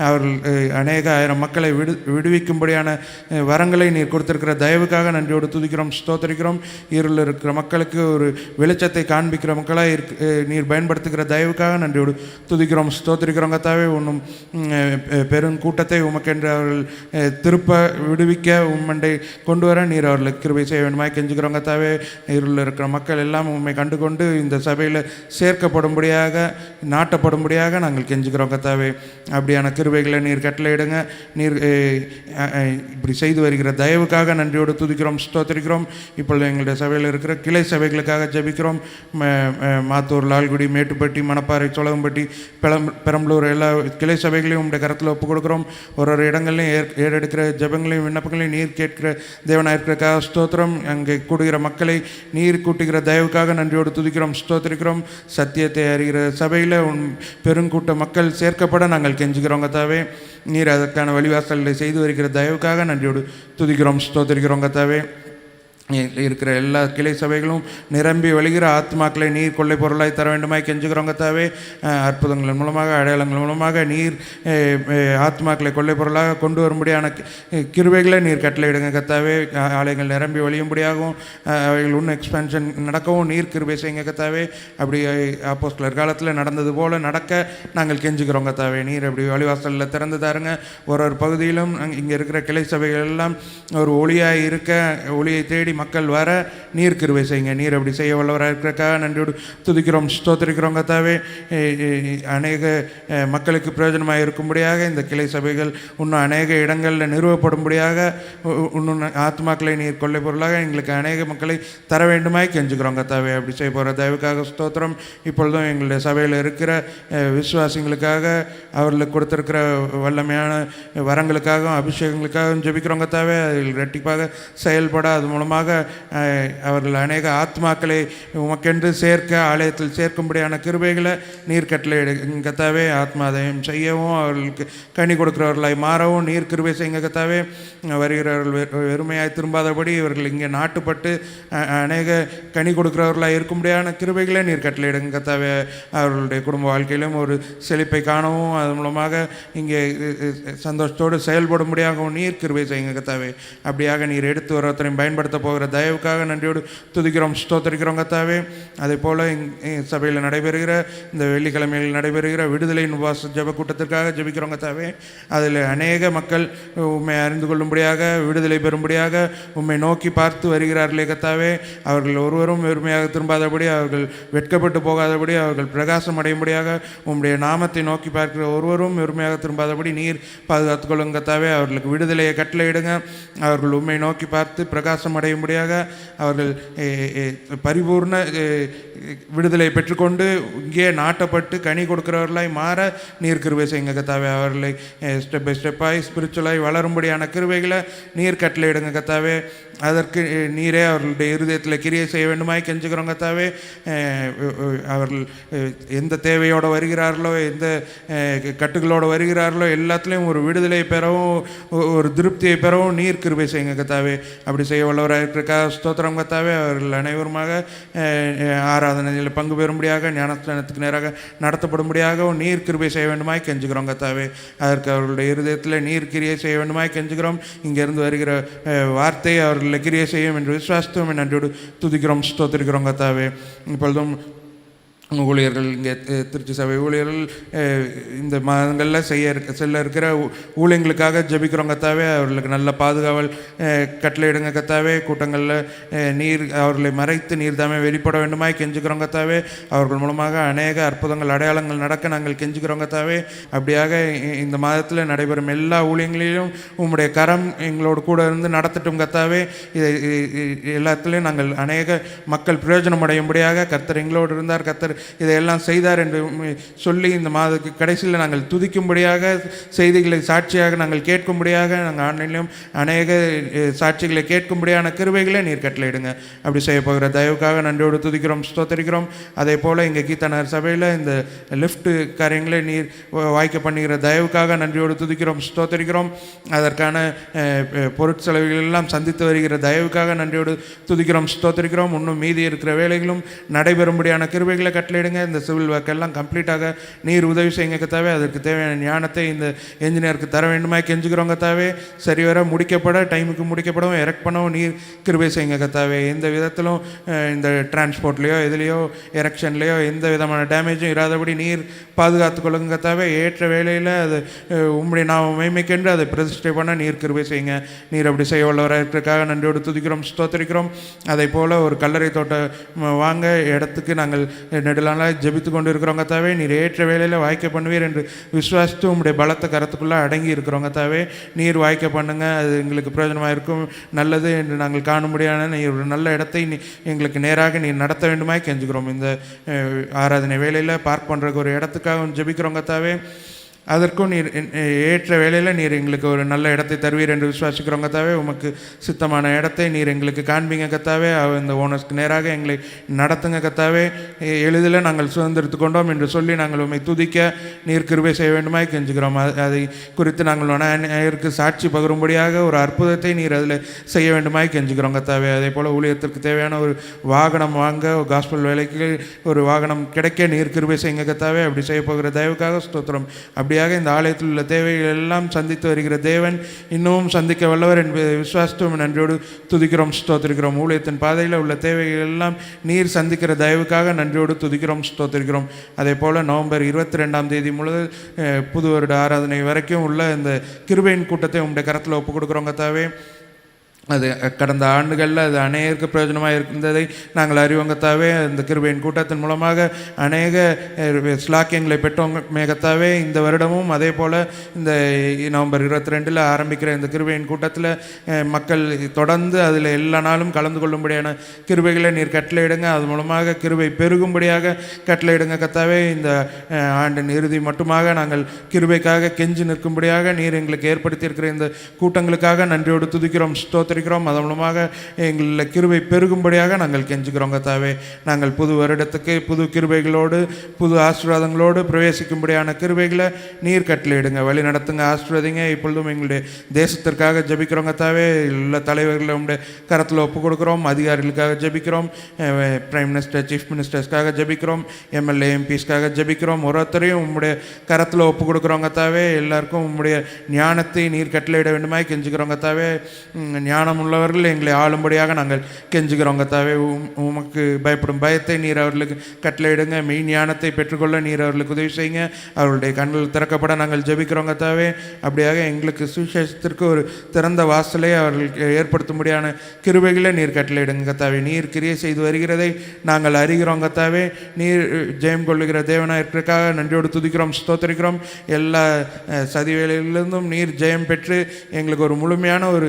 அவர்கள் அநேக ஆயிரம் மக்களை விடுவிக்கும்படியான வரங்களை நீர் கொடுத்திருக்கிற தயவுக்காக நன்றியோடு துதிக்கிறோம், ஸ்தோத்திரிக்கிறோம். இருளில் இருக்கிற மக்களுக்கு ஒரு வெளிச்சத்தை காண்பிக்கிற மக்களாக நீர் பயன்படுத்துகிற தயவுக்காக நன்றியோடு துதிக்கிறோம், ஸ்தோத்திரிக்கிறோம் கத்தாவே. இன்னும் பெருங்கூட்டத்தை உமக்கென்று அவர்கள் திருப்ப விடுவிக்க உம்மண்டை கொண்டு வர நீர் அவர்களுக்கு கிருபை செய்ய வேண்டுமாய் கெஞ்சுக்கிறோம் கத்தாவே. இருளில் இருக்கிற மக்கள் எல்லாம் உண்மை கண்டு கொண்டு இந்த சபையில் சேர்க்கப்படும்படியாக நாட்டப்படும்படியாக நாங்கள் கெஞ்சுக்கிறோம் கத்தாவே. அப்படியான கிருபைகளை நீர் கட்டளையிடுங்க. நீர் இப்படி செய்து வருகிற தயவுக்காக நன்றியோடு துதிக்கிறோம், ஸ்தோத்திரிக்கிறோம். இப்பொழுது எங்களுடைய சபையில் இருக்கிற கிளை சபைகளுக்காக ஜெபிக்கிறோம். மாத்தூர், லால்குடி, மேட்டுப்பட்டி, மணப்பாறை, சோழகம்பட்டி, பெரம்பலூர் எல்லா கிளை சபைகளையும் உங்களுடைய கரத்தில் ஒப்புக் கொடுக்குறோம். ஒரு இடங்கள்லையும் ஏறெடுக்கிற ஜெபங்களையும் விண்ணப்பங்களையும் நீர் கேட்கிற தேவனாக இருக்கிறக்காக ஸ்தோத்திரம். அங்கே கூடுகிற மக்களை நீர் கூட்டுகிற தயவுக்காக நன்றியோடு துதிக்கிறோம், ஸ்தோத்திரிக்கிறோம். சத்தியத்தை அறிகிற சபையில் பெருங்கூட்ட மக்கள் சேர்க்கப்பட நாங்கள் கெஞ்சுகிறோம் கத்தாவே. நீர் அதற்கான வழிவாசல்களை செய்து வருகிற தயவுக்காக நன்றியோடு துதிக்கிறோம், ஸ்தோத்திரிக்கிறோம் கத்தாவே. இருக்கிற எல்லா கிளை சபைகளும் நிரம்பி வழிகிற ஆத்மாக்களை நீர் கொள்ளை பொருளாய் தர வேண்டுமாய் கெஞ்சுகிறோம் கத்தாவே. அற்புதங்கள் மூலமாக, அடையாளங்கள் மூலமாக நீர் ஆத்மாக்களை கொள்ளை பொருளாக கொண்டு வரும்படியான கிருபைகளை நீர் கட்டளையிடுங்க கத்தாவே. ஆலயங்கள் நிரம்பி வழியும்படியாகவும் அவைகள் இன்னும் எக்ஸ்பென்ஷன் நடக்கவும் நீர் கிருபை செய்யுங்க கத்தாவே. அப்படி அப்போஸ்தலர் காலத்தில் நடந்தது போல் நடக்க நாங்கள் கெஞ்சுக்கிறோம் கத்தாவே. நீர் அப்படி வழிவாசலில் திறந்து தாருங்க. ஒரு பகுதியிலும் இங்கே இருக்கிற கிளை சபைகள் எல்லாம் ஒரு ஒளியாக இருக்க, ஒளியை தேடி மக்கள் வர நீர் கிருபை செய்யுங்க. நீர் அப்படி செய்ய வல்லவராக இருக்கிறக்காக நன்றியோடு துதிக்கிறோம், ஸ்தோத்திரிக்கிறோம் கத்தாவே. அநேக மக்களுக்கு பிரயோஜனமாக இருக்கும்படியாக இந்த கிளை சபைகள் இன்னும் அநேக இடங்களில் நிறுவப்படும்படியாக இன்னும் ஆத்மாக்களை நீர் கொள்ளை பொருளாக எங்களுக்கு அநேக மக்களை தர வேண்டுமாய் கெஞ்சுக்கிறோம் கத்தாவே. அப்படி செய்ய போகிற தயவுக்காக ஸ்தோத்திரம். இப்பொழுதும் எங்களுடைய சபையில் இருக்கிற விசுவாசிகளுக்காக அவர்களுக்கு கொடுத்திருக்கிற வல்லமையான வரங்களுக்காகவும் அபிஷேகங்களுக்காகவும் ஜெபிக்கிறோம் கத்தாவே. அதில் இரட்டிப்பாக செயல்பட அது மூலமாக அவர்கள் அநேக ஆத்மாக்களை உமக்கென்று சேர்க்க, ஆலயத்தில் சேர்க்கும்படியான கிருபைகளை நீர் கட்டளை கத்தாவே. ஆத்மாதயம் செய்யவும் அவர்களுக்கு கனி கொடுக்கிறவர்களாய் மாறவும் நீர் கிருபை செய்யுங்க கத்தாவே. வருகிறவர்கள் வெறுமையாய் திரும்பாதபடி இவர்கள் இங்கே நாட்டுப்பட்டு அநேக கனி கொடுக்கிறவர்களாய் இருக்கும்படியான கிருபைகளை நீர் கட்டளையிடுங்க கத்தாவே. அவர்களுடைய குடும்ப வாழ்க்கையிலும் ஒரு செழிப்பை காணவும் அது மூலமாக இங்கே சந்தோஷத்தோடு செயல்படும்படியாகவும் நீர் கிருபை செய்யுங்க கத்தாவே. அப்படியாக நீர் எடுத்து ஒருத்தரையும் பயன்படுத்த போகிற தயவுக்காக நன்றியோடு துதிக்கிறோம், ஸ்தோத்திரிக்கிறோம் கத்தாவே. அதே போல் சபையில் நடைபெறுகிற இந்த வெள்ளிக்கிழமையில் நடைபெறுகிற விடுதலை உபவாச ஜெப கூட்டத்திற்காக ஜெபிக்கிறோம் கத்தாவே. அதில் அநேக மக்கள் உண்மை அறிந்து கொள்ளும்படியாக, விடுதலை பெறும்படியாக உண்மை நோக்கி பார்த்து வருகிறார்களே கத்தாவே. அவர்கள் ஒருவரும் வெறுமையாக திரும்பாதபடி, அவர்கள் வெட்கப்பட்டு போகாதபடி, அவர்கள் பிரகாசம் அடையும்படியாக உம்முடைய நாமத்தை நோக்கி பார்க்கிற ஒருவரும் வெறுமையாக திரும்பாதபடி நீர் பாதுகாத்துக் கொள்ளுங்க கத்தாவே. அவர்களுக்கு விடுதலையை கட்டளையிடுங்க. அவர்கள் உண்மை நோக்கி பார்த்து பிரகாசம் அடையும்படியாக அவர்கள் பரிபூர்ண விடுதலை பெற்றுக்கொண்டு இங்கே நாட்டப்பட்டு கனி கொடுக்கிறவர்களாய் மாற நீர் கிருபை செய்யுங்க கத்தாவே. அவர்களை ஸ்டெப் பை ஸ்டெப்பாய் ஸ்பிரிச்சுவலாய் வளரும்படியான கிருபைகளை நீர் கட்டளையிடுங்க கத்தாவே. அதற்கு நீரே அவர்களுடைய இருதயத்தில் கிரியை செய்ய வேண்டுமாய் கெஞ்சுக்கிறோம் கத்தாவே. அவர்கள் எந்த தேவையோடு வருகிறார்களோ, எந்த கட்டுகளோடு வருகிறார்களோ எல்லாத்துலேயும் ஒரு விடுதலை பெறவும், ஒரு திருப்தியை பெறவும் நீர் கிருபை செய்யுங்க கத்தாவே. அப்படி செய்ய வல்லவராக இருக்கிறக்கா ஸ்தோத்திரம் கத்தாவே. அவர்கள் அனைவருமாக ஆராதனையில் பங்கு பெறும்படியாக, ஞானஸ்தானத்துக்கு நேராக நடத்தப்படும்படியாக நீர் கிருபை செய்ய வேண்டுமாய் கெஞ்சுக்கிறோம் கத்தாவே. அதற்கு அவர்களுடைய இருதயத்தில் நீர் கிரியை செய்ய வேண்டுமாய் கெஞ்சுக்கிறோம். இங்கேருந்து வருகிற வார்த்தை அவர்கள் கிரியை செய்யும் என்று விசுவாசத்தும் நன்றியோடு துதிக்கிறோம், ஸ்தோத்திரிக்கிறோம் கத்தாவே. இப்பொழுதும் ஊழியர்கள், இங்கே திருச்சி சபை ஊழியர்கள் இந்த மாதங்களில் செல்ல இருக்கிற ஊழியங்களுக்காக ஜெபிக்கிறோம் கத்தாவே. அவர்களுக்கு நல்ல பாதுகாவல் கட்டளையிடுங்க கத்தாவே. கூட்டங்களில் நீர் அவர்களை மறைத்து நீர் தாமே வெளிப்பட வேண்டுமாய் கெஞ்சுக்கிறோம் கத்தாவே. அவர்கள் மூலமாக அநேக அற்புதங்கள், அடையாளங்கள் நடக்க நாங்கள் கெஞ்சுக்கிறோம் கத்தாவே. அப்படியாக இந்த மாதத்தில் நடைபெறும் எல்லா ஊழியங்களிலும் உம்முடைய கரம் எங்களோடு கூட இருந்து நடத்தட்டும் கத்தாவே. இதை எல்லாத்துலேயும் நாங்கள் அநேக மக்கள் பிரயோஜனம் அடையும்படியாக கர்த்தர் எங்களோடு இருந்தார், கர்த்தர் இதையெல்லாம் செய்தார் என்று சொல்லி இந்த மாத கடைசியில் நாங்கள் துதிக்கும்படியாக, செய்திகளை சாட்சியாக நாங்கள் கேட்கும்படியாக, நாங்கள் ஆன்லைன்லையும் அநேக சாட்சிகளை கேட்கும்படியான கிருபைகளை நீர் கட்டளையிடுங்க. அப்படி செய்ய போகிற தயவுக்காக நன்றியோடு துதிக்கிறோம், ஸ்தோத்திரிக்கிறோம். அதே போல் இங்கே கீதாநகர் சபையில் இந்த லிஃப்ட் காரியங்களை நீர் வாய்க்க பண்ணுகிற தயவுக்காக நன்றியோடு துதிக்கிறோம், ஸ்தோத்திரிக்கிறோம். அதற்கான பொருட்செலவுகள் எல்லாம் சந்தித்து வருகிற தயவுக்காக நன்றியோடு துதிக்கிறோம், ஸ்தோத்திரிக்கிறோம். இன்னும் மீதி இருக்கிற வேலைகளும் நடைபெறும்படியான கிருபைகளை கட்டளையிடுங்க. இந்த சிவில் ஒர்க் எல்லாம் கம்ப்ளீட்டாக நீர் உதவி செய்யுங்க கத்தாவே. அதற்கு தேவையான ஞானத்தை இந்த என்ஜினியருக்கு தர வேண்டுமா கெஞ்சுக்கிறோம் கத்தாவே. சரிவர முடிக்கப்பட டைமுக்கு முடிக்கப்படவும் எரெக்ட் பண்ணவும் நீர் கிருபை செய்யுங்க கத்தாவே. எந்த விதத்திலும் இந்த டிரான்ஸ்போர்ட்லேயோ எதுலேயோ எரெக்ஷன்லேயோ எந்த விதமான டேமேஜும் இராதபடி நீர் பாதுகாத்து கொள்ளுங்க கத்தாவே. ஏற்ற வேளையில் அது உம்முடைய நாம மகிமைக்கென்று அதை பிரதிஷ்டை பண்ண நீர் கிருபை செய்யுங்க. நீர் அப்படி செய்ய வல்லவராக இருக்கிறதுக்காக நன்றியோடு துதிக்கிறோம், ஸ்தோத்திரிக்கிறோம். அதை போல் ஒரு கல்லறை தோட்டம் வாங்க இடத்துக்கு நாங்கள் நெடுநாளாக ஜெபித்து கொண்டு இருக்கிறோங்க தாவே. நீர் ஏற்ற வேளையில் வாய்க்க பண்ணுவீர் என்று விசுவாசித்து உங்களுடைய பலத்த கரத்துக்குள்ளே அடங்கி இருக்கிறோங்க தாவே. நீர் வாய்க்க பண்ணுங்க, அது எங்களுக்கு பிரயோஜனமாக இருக்கும், நல்லது என்று நாங்கள் காணும்படியான நீர் ஒரு நல்ல இடத்தை எங்களுக்கு நேராக நீர் நடத்த வேண்டுமாய் கெஞ்சுக்கிறோம். இந்த ஆராதனை வேளையில் பார்க் பண்ணுறதுக்கு ஒரு இடத்துக்காக ஜெபிக்கிறோங்க தாவே. அதற்கும் நீர் ஏற்ற வேளையில் நீர் எங்களுக்கு ஒரு நல்ல இடத்தை தருவீர் என்று விசுவாசிக்கிறோம் கத்தாவே. உமக்கு சித்தமான இடத்தை நீர் எங்களுக்கு காண்பீங்க கத்தாவே. இந்த ஓனர்ஸ்க்கு நேராக எங்களை நடத்துங்க கத்தாவே. எளிதில் நாங்கள் சுதந்திரத்து கொண்டோம் என்று சொல்லி நாங்கள் உண்மை துதிக்க நீர் கிருபை செய்ய வேண்டுமாய் கெஞ்சுக்கிறோம். அதை குறித்து நாங்கள் நேருக்கு சாட்சி பகிரும்படியாக ஒரு அற்புதத்தை நீர் அதில் செய்ய வேண்டுமாய் கெஞ்சுக்கிறோம் கத்தாவே. அதே போல் ஊழியத்திற்கு தேவையான ஒரு வாகனம் வாங்க, காஸ்பல் வேலைக்கு ஒரு வாகனம் கிடைக்க நீர் கிருபை செய்யுங்க கத்தாவே. அப்படி செய்ய போகிற தயவுக்காக ஸ்தோத்திரம். அப்படியாக இந்த ஆலயத்தில் உள்ள தேவைகள் எல்லாம் சந்தித்து வருகிற தேவன் இன்னமும் சந்திக்க வல்லவர் என்பதை விசுவாசத்துவம் நன்றியோடு துதிக்கிறோம், ஸ்தோத்திரிக்கிறோம். ஊழியத்தின் பாதையில் உள்ள தேவைகள் எல்லாம் நீர் சந்திக்கிற தயவுக்காக நன்றியோடு துதிக்கிறோம், ஸ்தோத்திரிக்கிறோம். அதே போல் நவம்பர் 22ஆம் தேதி முதல் புது வருட ஆராதனை வரைக்கும் உள்ள இந்த கிருபையின் கூட்டத்தை உங்களுடைய கரத்தில் ஒப்புக் கொடுக்குறோங்க தாவே. அது கடந்த ஆண்டுகளில் அது அநேகருக்கு பிரயோஜனமாக இருந்ததை நாங்கள் அறிவங்கத்தாவே. இந்த கிருபையின் கூட்டத்தின் மூலமாக அநேக ஸ்லாக்கியங்களை பெற்றவங்க மேகத்தாவே. இந்த வருடமும் அதே போல் இந்த நவம்பர் 22 ஆரம்பிக்கிற இந்த கிருபையின் கூட்டத்தில் மக்கள் தொடர்ந்து அதில் எல்லா நாளும் கலந்து கொள்ளும்படியான கிருபைகளை நீர் கட்டளையிடுங்க. அது மூலமாக கிருபை பெருகும்படியாக கட்டளையிடுங்க கத்தாவே. இந்த ஆண்டின் இறுதி மட்டுமாக நாங்கள் கிருபைக்காக கெஞ்சி நிற்கும்படியாக நீர் எங்களுக்கு ஏற்படுத்தியிருக்கிற இந்த கூட்டங்களுக்காக நன்றியோடு துதிக்கிறோம், ஸ்தோத்திரிக்கிறோம். அதன் மூலமாக எங்களில் கிருபை பெருகும்படியாக நாங்கள் கெஞ்சுக்கிறோம் கத்தாவே. நாங்கள் புது வருடத்துக்கு புது கிருபைகளோடு புது ஆசீர்வாதங்களோடு பிரவேசிக்கும்படியான கிருபைகளை நீர் கட்டளையிடுங்க, வழி நடத்துங்க, ஆசீர்வதிங்க. இப்பொழுதும் எங்களுடைய தேசத்திற்காக ஜெபிக்கிறோம் கத்தாவே. உள்ள தலைவர்களை உங்களுடைய கரத்தில் ஒப்புக் கொடுக்குறோம். அதிகாரிகளுக்காக ஜெபிக்கிறோம். பிரைம் மினிஸ்டர், சீஃப் மினிஸ்டர்ஸ்க்காக ஜெபிக்கிறோம். எம்எல்ஏ, எம்பிஸ்க்காக ஜெபிக்கிறோம். ஒருத்தரையும் உங்களுடைய கரத்தில் ஒப்புக் கொடுக்குறோம் கத்தாவே. எல்லாருக்கும் உங்களுடைய ஞானத்தை நீர் கட்டளையிட வேண்டுமாய் கெஞ்சுக்கிறோம் கத்தாவே. ஞானம் உள்ளவர்கள் எங்களை ஆளும்படியாக நாங்கள் கெஞ்சுகிறோம் கத்தாவே. உமக்கு பயப்படும் பயத்தை நீர் அவர்களுக்கு கட்டளையிடுங்க. மெய் ஞானத்தை பெற்றுக்கொள்ள நீர் அவர்களுக்கு உதவி செய்யுங்க. அவர்களுடைய கண்கள் திறக்கப்பட நாங்கள் ஜெபிக்கிறோம் கத்தாவே. அப்படியாக எங்களுக்கு சுவிசேஷத்திற்கு ஒரு திறந்த வாசலை அவர்களுக்கு ஏற்படுத்தும்படியான கிருபைகளை நீர் கட்டளையிடுங்க கத்தாவே. நீர் கிரியை செய்து வருகிறதை நாங்கள் அறிகிறோம் கத்தாவே. நீர் ஜெயம் கொள்ளுகிற தேவனாக இருக்கிறதுக்காக நன்றியோடு துதிக்கிறோம், ஸ்தோத்திரிக்கிறோம். எல்லா சதிவேலையிலிருந்தும் நீர் ஜெயம் பெற்று எங்களுக்கு ஒரு முழுமையான ஒரு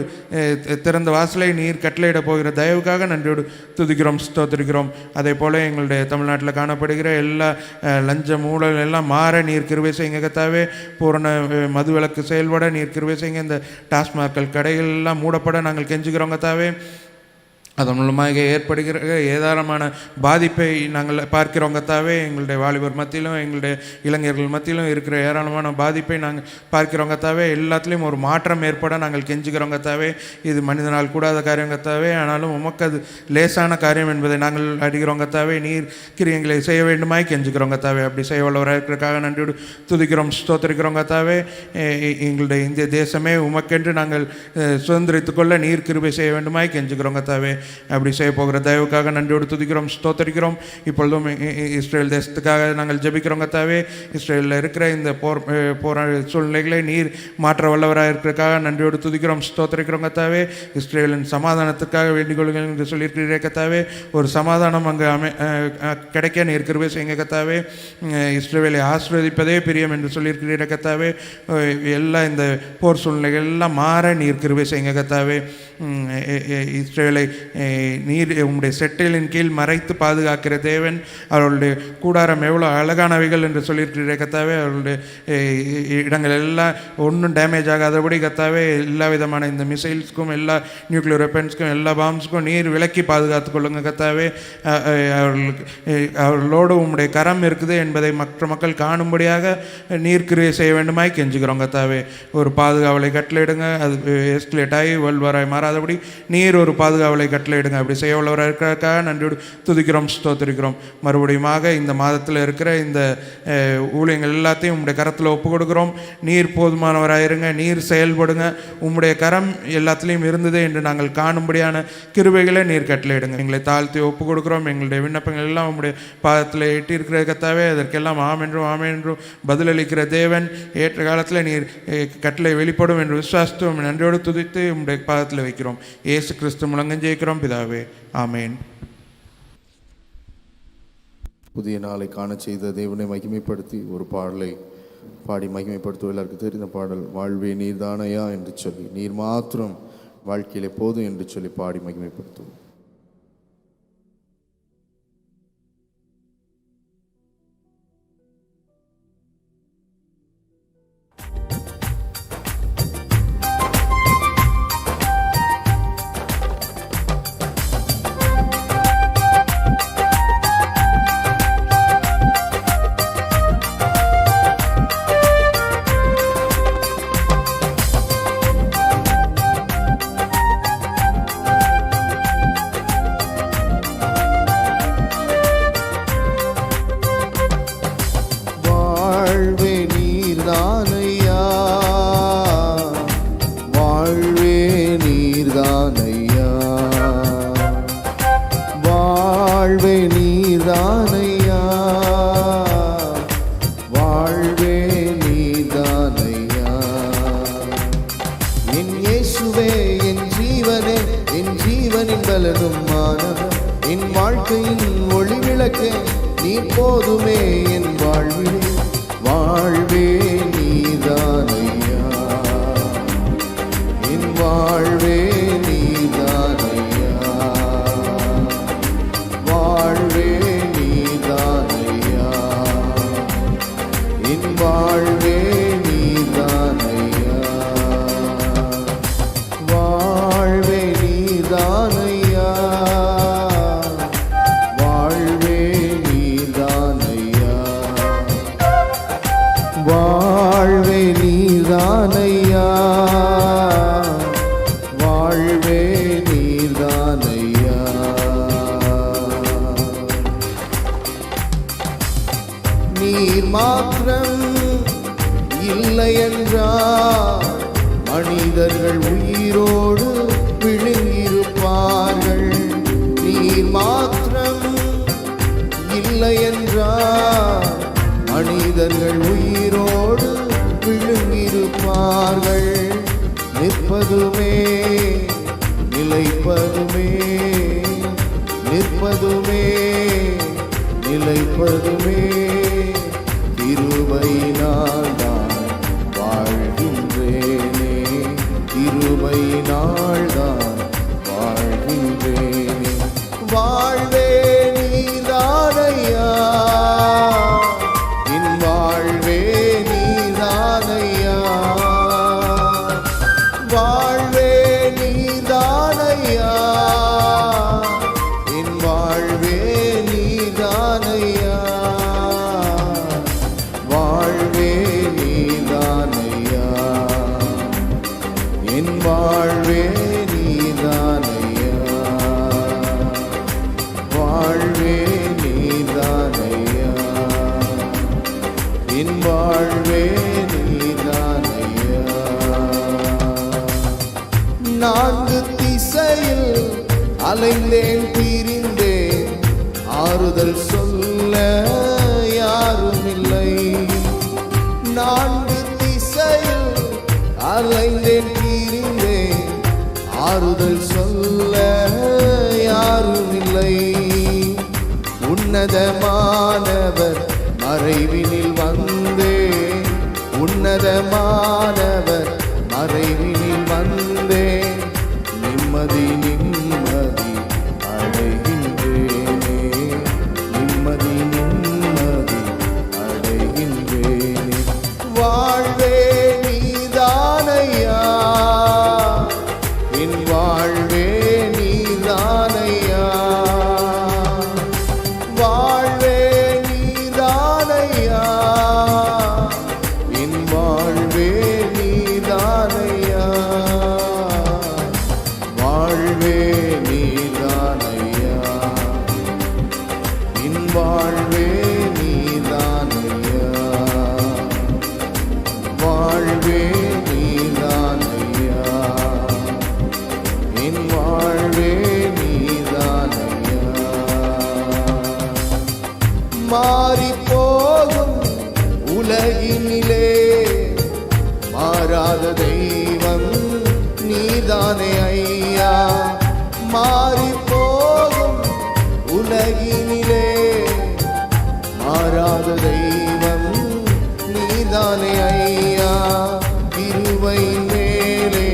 திறந்த வாசலை நீர் கட்டளையிட போகிற தயவுக்காக நன்றியோடு துதிக்கிறோம், ஸ்தோத்திரிக்கிறோம். அதே போல் எங்களுடைய தமிழ்நாட்டில் காணப்படுகிற எல்லா லஞ்ச ஊழல் எல்லாம் மாற நீர் கிருபை செய்யுங்க கத்தாவே. பூரண மதுவிலக்கு செயல்பட நீர் கிருபை செய்யுங்க. இந்த டாஸ்மார்க்கள் கடைகள் எல்லாம் மூடப்பட நாங்கள் கெஞ்சுக்கிறோம் கத்தாவே. அதன் மூலமாக ஏற்படுகிற ஏராளமான பாதிப்பை நாங்கள் பார்க்கிறோம் கத்தாவே. எங்களுடைய வாலிபர் மத்தியிலும் எங்களுடைய இளைஞர்கள் மத்தியிலும் இருக்கிற ஏராளமான பாதிப்பை நாங்கள் பார்க்கிறோம் கத்தாவே. எல்லாத்துலேயும் ஒரு மாற்றம் ஏற்பட நாங்கள் கெஞ்சுக்கிறோம் கத்தாவே. இது மனிதனால் கூடாத காரியம் கத்தாவே, ஆனாலும் உமக்கு அது லேசான காரியம் என்பதை நாங்கள் அறிகிறோம் கத்தாவே. நீர் கிரியங்களை செய்ய வேண்டுமாய் கெஞ்சுக்கிறோம் கத்தாவே. அப்படி செய்ய வல்லவராக இருக்கிறதுக்காக நன்றியோடு துதிக்கிறோம், ஸ்தோத்திரிக்கிறோம் கத்தாவே. எங்களுடைய இந்திய தேசமே உமக்கென்று நாங்கள் சுதந்திரித்துக்கொள்ள நீர் கிருபை செய்ய வேண்டுமாய் கெஞ்சுக்கிறோம் கத்தாவே. அப்படி செய்ய போகிற தயவுக்காக நன்றியோடு துதிக்கிறோம், ஸ்தோத்திரிக்கிறோம். இப்பொழுதும் இஸ்ரேல் தேசத்துக்காக நாங்கள் ஜெபிக்கிறோம் கத்தாவே. இஸ்ரேலில் இருக்கிற இந்த போர் சூழ்நிலைகளை நீர் மாற்ற வல்லவராக இருக்கிறதுக்காக நன்றியோடு துதிக்கிறோம், ஸ்தோத்திரிக்கிறோம் கத்தாவே. இஸ்ரேலின் சமாதானத்துக்காக வேண்டிக் கொள்ளுங்கள் என்று சொல்லியிருக்கிறீரே கத்தாவே. ஒரு சமாதானம் அங்கு கிடைக்க நீர் கிருபை செய்யுங்க கத்தாவே. இஸ்ரேலை ஆசீர்வதிப்பதே பிரியம் என்று சொல்லியிருக்கிறீரே கத்தாவே. எல்லா இந்த போர் சூழ்நிலைகள் எல்லாம் மாற நீர் கிருபை செய்யுங்க கத்தாவே. இஸ்ரேலை நீர் உங்களுடைய செட்டைகளின் கீழ் மறைத்து பாதுகாக்கிற தேவன். அவர்களுடைய கூடாரம் எவ்வளோ அழகானவைகள் என்று சொல்லியிருக்கிறீரே கத்தாவே. அவர்களுடைய இடங்கள் எல்லாம் ஒன்றும் டேமேஜ் ஆகாதபடி கத்தாவே. எல்லா விதமான இந்த மிசைல்ஸ்க்கும் எல்லா நியூக்ளியர் வெப்பன்ஸ்க்கும் எல்லா பாம்ஸுக்கும் நீர் விலக்கி பாதுகாத்து கொள்ளுங்க கத்தாவே. அவர்களோடு உங்களுடைய கரம் இருக்குது என்பதை மற்ற மக்கள் காணும்படியாக நீர் கிரியை செய்ய வேண்டுமாய் கெஞ்சுக்கிறோம் கத்தாவே. ஒரு பாதுகாவலை கட்டளையிடுங்க. அது எஸ்கலேட் ஆகி வேர்ல்ட் வாராய் மாறாதபடி நீர் ஒரு பாதுகாவலை கட்டளையிடுங்க. அப்படி செய்ய உள்ளவராக இருக்கிறதுக்காக நன்றியோடு துதிக்கிறோம், ஸ்தோத்திரிக்கிறோம். மறுபடியுமாக இந்த மாதத்தில் இருக்கிற இந்த ஊழியங்கள் எல்லாத்தையும் உம்முடைய கரத்தில் ஒப்பு கொடுக்குறோம். நீர் போதுமானவராக இருங்க, நீர் செயல்படுங்க. உம்முடைய கரம் எல்லாத்துலேயும் இருந்தது என்று நாங்கள் காணும்படியான கிருபைகளை நீர் கட்டளையிடுங்க. எங்களை தாழ்த்தி ஒப்பு கொடுக்குறோம். எங்களுடைய விண்ணப்பங்கள் எல்லாம் உம்முடைய பாதத்தில் எட்டி இருக்கிற கர்த்தாவே, அதற்கெல்லாம் ஆமென்றும் பதிலளிக்கிற தேவன். ஏற்ற காலத்தில் நீர் கட்டளை வெளிப்படும் என்று விசுவாசித்து நன்றியோடு துதித்து உம்முடைய பாதத்தில் வைக்கிறோம். இயேசு கிறிஸ்து முழங்கன் ஜெயிக்கிறோம் பிதாவே, ஆமேன். புதிய நாளை காண செய்த தேவனை மகிமைப்படுத்தி ஒரு பாடலை பாடி மகிமைப்படுத்துவோம். எல்லாருக்கும் தெரிந்த பாடல், வாழ்வே நீர்தானையா என்று சொல்லி, நீர் மாத்திரம் வாழ்க்கையிலே போதும் என்று சொல்லி பாடி மகிமைப்படுத்துவோம். என் வாழ்க்கையின் ஒளி விளக்கே நீ போதுமே. என் வாழ்விலே வாழ்வே நீதானையா, என் வாழ்வே நீதானையா, வாழ்வே நீதானையா, என் வாழ்வே நீதானையா, வாழ்வே நீதானையா, வாழ்வே நீதானையா, வாழ்வே நீதானையா, வாழ்வே நீதானையா. நீர் மாத்திரம் இல்லை என்றால் மனிதர்கள் உயிரோடு விழுங்கியிருப்பார்கள். நீர் மாத்திரம் இல்லை என்றால் மனிதர்கள் உயிரோடு விழுங்கியிருப்பார்கள். நிற்பதுமே நிலைப்பதுமே, நிற்பதுமே நிலைப்பதுமே கிருபையினால் தான் வாழ்கின்றேனே, கிருபையினால் தான் வாழ்கின்றேனே. வாழ்வே நீதானையா, என் வாழ்வே நீதானையா, வாழ்வே நீதானையா, என் வாழ்வே நீதானையா, வாழ்வே நீதானையா, என் வாழ்வே நீதானையா, வாழ்வே நீதானையா, என் வாழ்வே நீதானையா. நான்கு திசையில் அலைந்தேன் திரிந்தேன், ஆறுதல் சொல்ல யாரும் இல்லை. நான்கு திசையில் அலைந்தேன் திரிந்தேன், ஆறுதல் சொல்ல யாரும் இல்லை. உன்னதமானவர் மறைவினில் வந்தேன், உன்னதமானவர் மறைவினில் வந்தேன், நிம்மதி நிம்மதி அடைகின்றேனே, நிம்மதி நிம்மதி அடைகின்றேனே. வாழ்வே நீதானையா, என் வாழ்வே நீதானையா, வாழ்வே நீதானையா, என் வாழ்வே நீதானையா, வாழ்வே நீதானையா, மாறி போகும் உலகினிலே மாறாத தெய்வம் நீதானே ஐயா. கிருபை மேலே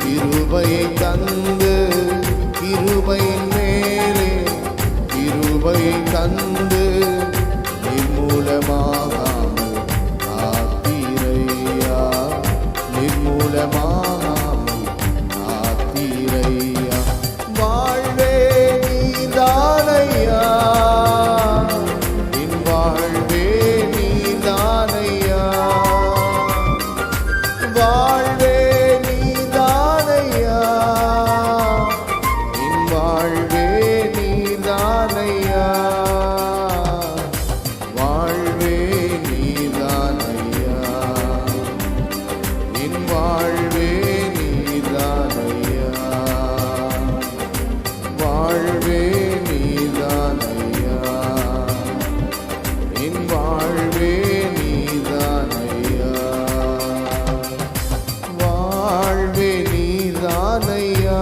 கிருபையை தந்து, கிருபை மேலே கிருபையை தந்து நிர்மூலமாகாமல் காத்தீரையா, நிர்மூலமாகாமல் காத்தீரையா. வாழ்வே நீதானையா, என் வாழ்வே நீதானையா, வாழ்வே நீதானையா, என் வாழ்வே நீதானையா, வாழ்வே நீதானையா, என் வாழ்வே நீதானையா, வாழ்வே நீதானையா, என் வாழ்வே நீதானையா, வாழ்வே நீதானையா,